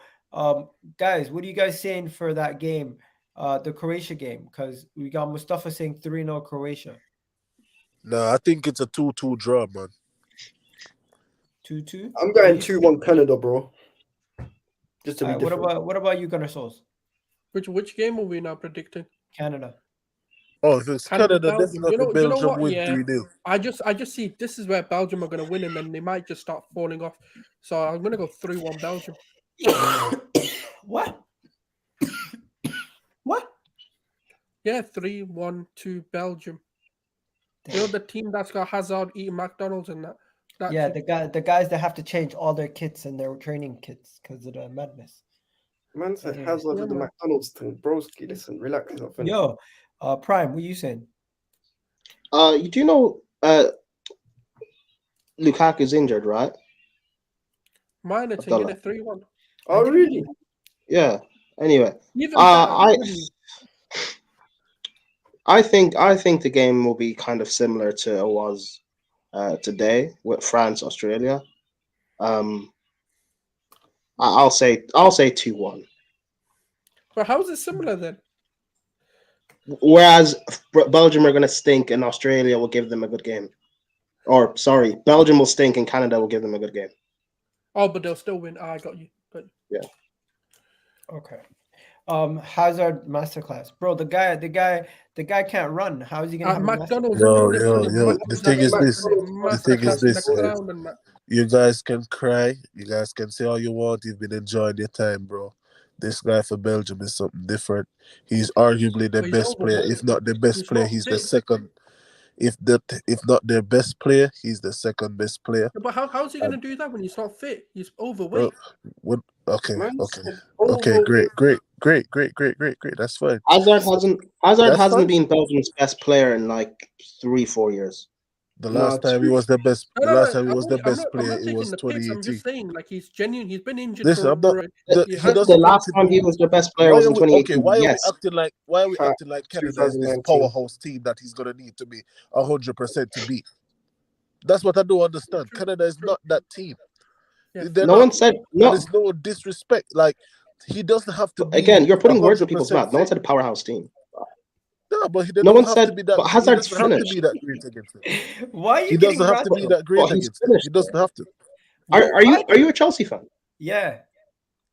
guys, what are you guys saying for that game, the Croatia game? Because we got Mustafa saying 3-0 Croatia. Nah, I think it's a 2-2 draw, man. 2-2? I'm going 2-1 Canada, bro. Just to be What different. about you, Gunnar Souls? Which game are we now predicting? Canada. Oh, if it's Canada, Belgium. definitely You know Belgium what? win Yeah. 3-0. I just see this is where Belgium are going to win, and then they might just start falling off. So I'm going to go 3-1 Belgium. What? What? Yeah, 3-1 to Belgium. You know the team that's got Hazard eating McDonald's and that. Yeah, team. the guys that have to change all their kits and their training kits because of the madness. Man said Okay. Hazard Yeah, with the man. McDonald's thing. Broski, listen, relax yourself. innit? Yo, Prime, what you saying? You do know Lukaku's injured, right? Mine, it's Abdullah. a 3-1. Oh, really? Yeah. Anyway, Even I think the game will be kind of similar to it was today with France, Australia. I'll say 2-1. But how is it similar then? Whereas Belgium are going to stink and Australia will give them a good game. Or sorry, Belgium will stink and Canada will give them a good game. Oh, but they'll still win. I got you. Got you. Okay. Hazard masterclass, bro. The guy can't run. How is he gonna have a McDonald's Yo, doing it yo, for him. yo. The thing is this. The thing is Masterclass in the this. Right? ground and that. You guys can cry. You guys can say all you want. You've been enjoying your time, bro. This guy for Belgium is something different. He's arguably the But he's best player. overweight. If not the best He's player, not he's the fit. second. If not their best player, he's the second best player. But how's he gonna do that when he's not fit? He's overweight. What? Okay, Man's okay, over- okay. Great. That's fine. Hazard That's hasn't fine. been Belgium's best player in like 3-4 years. The No, last time he was the best. No, The no, last time he I'm was not, the I'm best not, I'm player. not It taking was the piss. I'm 2018. just saying, like, he's genuine. He's been injured Listen, for. I'm not. He The doesn't last need to time be. he was the best player Why was are in we 2018. Why are we Yes. acting like? Why are we Fact, acting like Canada is this 2019. powerhouse team that he's gonna need to be 100% to beat? That's what I don't understand. True, Canada is true. not that team. Yeah. They're No not. one said And no. it's no disrespect. Like he doesn't have to be. Again, you're putting words in people's 100% mouth. No one fit. said a powerhouse team. No, but they No don't one have to said. be that. But He Hazard's doesn't have to finished. be that great against them. Why are He you getting doesn't have to be rattled? that great But he's against them. finished. He doesn't have to. Are you a Chelsea fan? Yeah.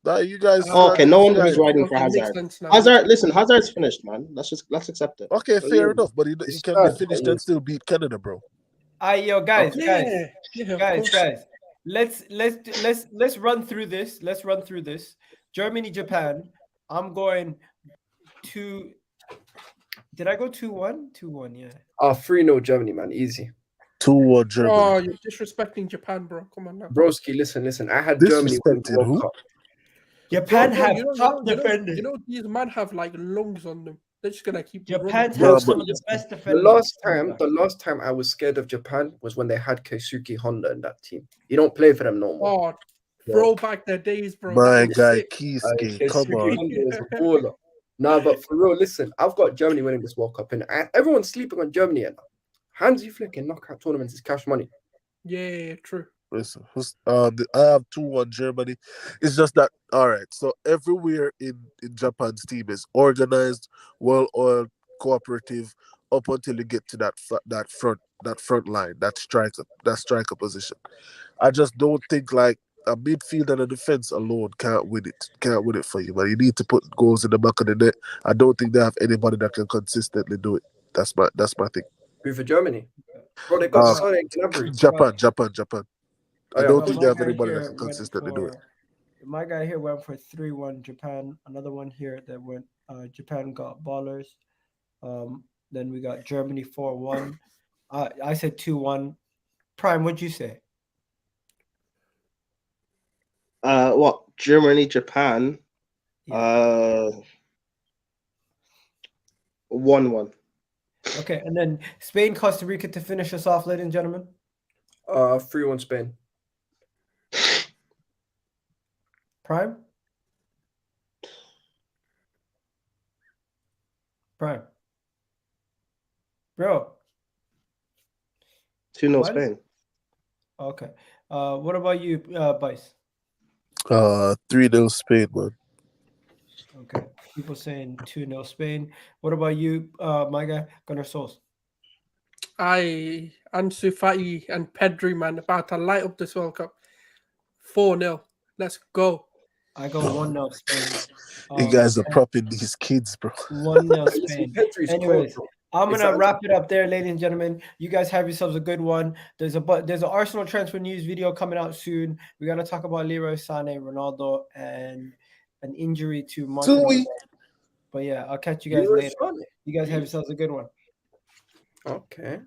You guys. Oh, okay, no one this was guy- riding for Okay, makes Hazard. sense now. Hazard, listen, Hazard's finished, man. Let's accept it. Okay, But fair yeah, enough. But he it's can be sad, finished but and still beat Canada, bro. Yo, guys, Yeah, of course. guys. Let's run through this. Let's run through this. Germany, Japan. I'm going to. Did I go 2-1? 2-1, yeah. 3-0 Germany, man. Easy. 2-1 Germany. Oh, you're disrespecting Japan, bro. Come on now. Broski, listen. I had Germany win the Disrespected World who? Cup. Japan Bro, have you know, top defenders. you know, these men have like lungs on them. They're just gonna keep Japan running. No, have some but- of the best The defenders. last time I was scared of Japan was when they had Keisuke Honda in that team. You don't play for them no more. Oh, throw back their days, bro. My That was guy sick. Keisuke, come Keisuke on. Honda is a baller. Nah, but for real, listen, I've got Germany winning this World Cup, and everyone's sleeping on Germany. And Hansi Flick in knockout tournaments is cash money. Yeah, true. Listen, I have 2-1 Germany. It's just that, all right. So everywhere in Japan's team is organized, well-oiled, cooperative, up until you get to that front line, that striker position. I just don't think like a midfield and a defense alone can't win it for you. But you need to put goals in the back of the net. I don't think they have anybody that can consistently do it. That's my thing. Who for Germany? Bro, they got Sane and Gnabry. Japan. I Oh, yeah, don't of think course. they have My guy anybody that here can went consistently do it. My guy here went for 3-1 Japan. Another one here that went Japan got ballers. Then we got Germany 4-1. I said 2-1. Prime, what'd you say? What? Germany, Japan. Yeah. 1-1. Okay, and then Spain, Costa Rica to finish us off, ladies and gentlemen. 3-1 Spain. Prime. Bro. 2-0 What? Spain. Okay. What about you, Bice? 3-0 Spain, man. Okay. People saying 2-0 Spain. What about you, my guy, Gunnar Souls? Ansu Fati and Pedri, man, about to light up this World Cup. 4-0. Let's go. I go 1-0 Spain. You guys are propping these kids, bro. 1-0 Listen, Spain. Pedri's Anyways, cold, I'm It's gonna a- wrap it up there, ladies and gentlemen. You guys have yourselves a good one. There's an Arsenal transfer news video coming out soon. We gotta talk about Leroy Sané, Ronaldo, and an injury to Martin. Tui. But yeah, I'll catch you guys Leroy later. Sané. You guys have yourselves a good one. Okay.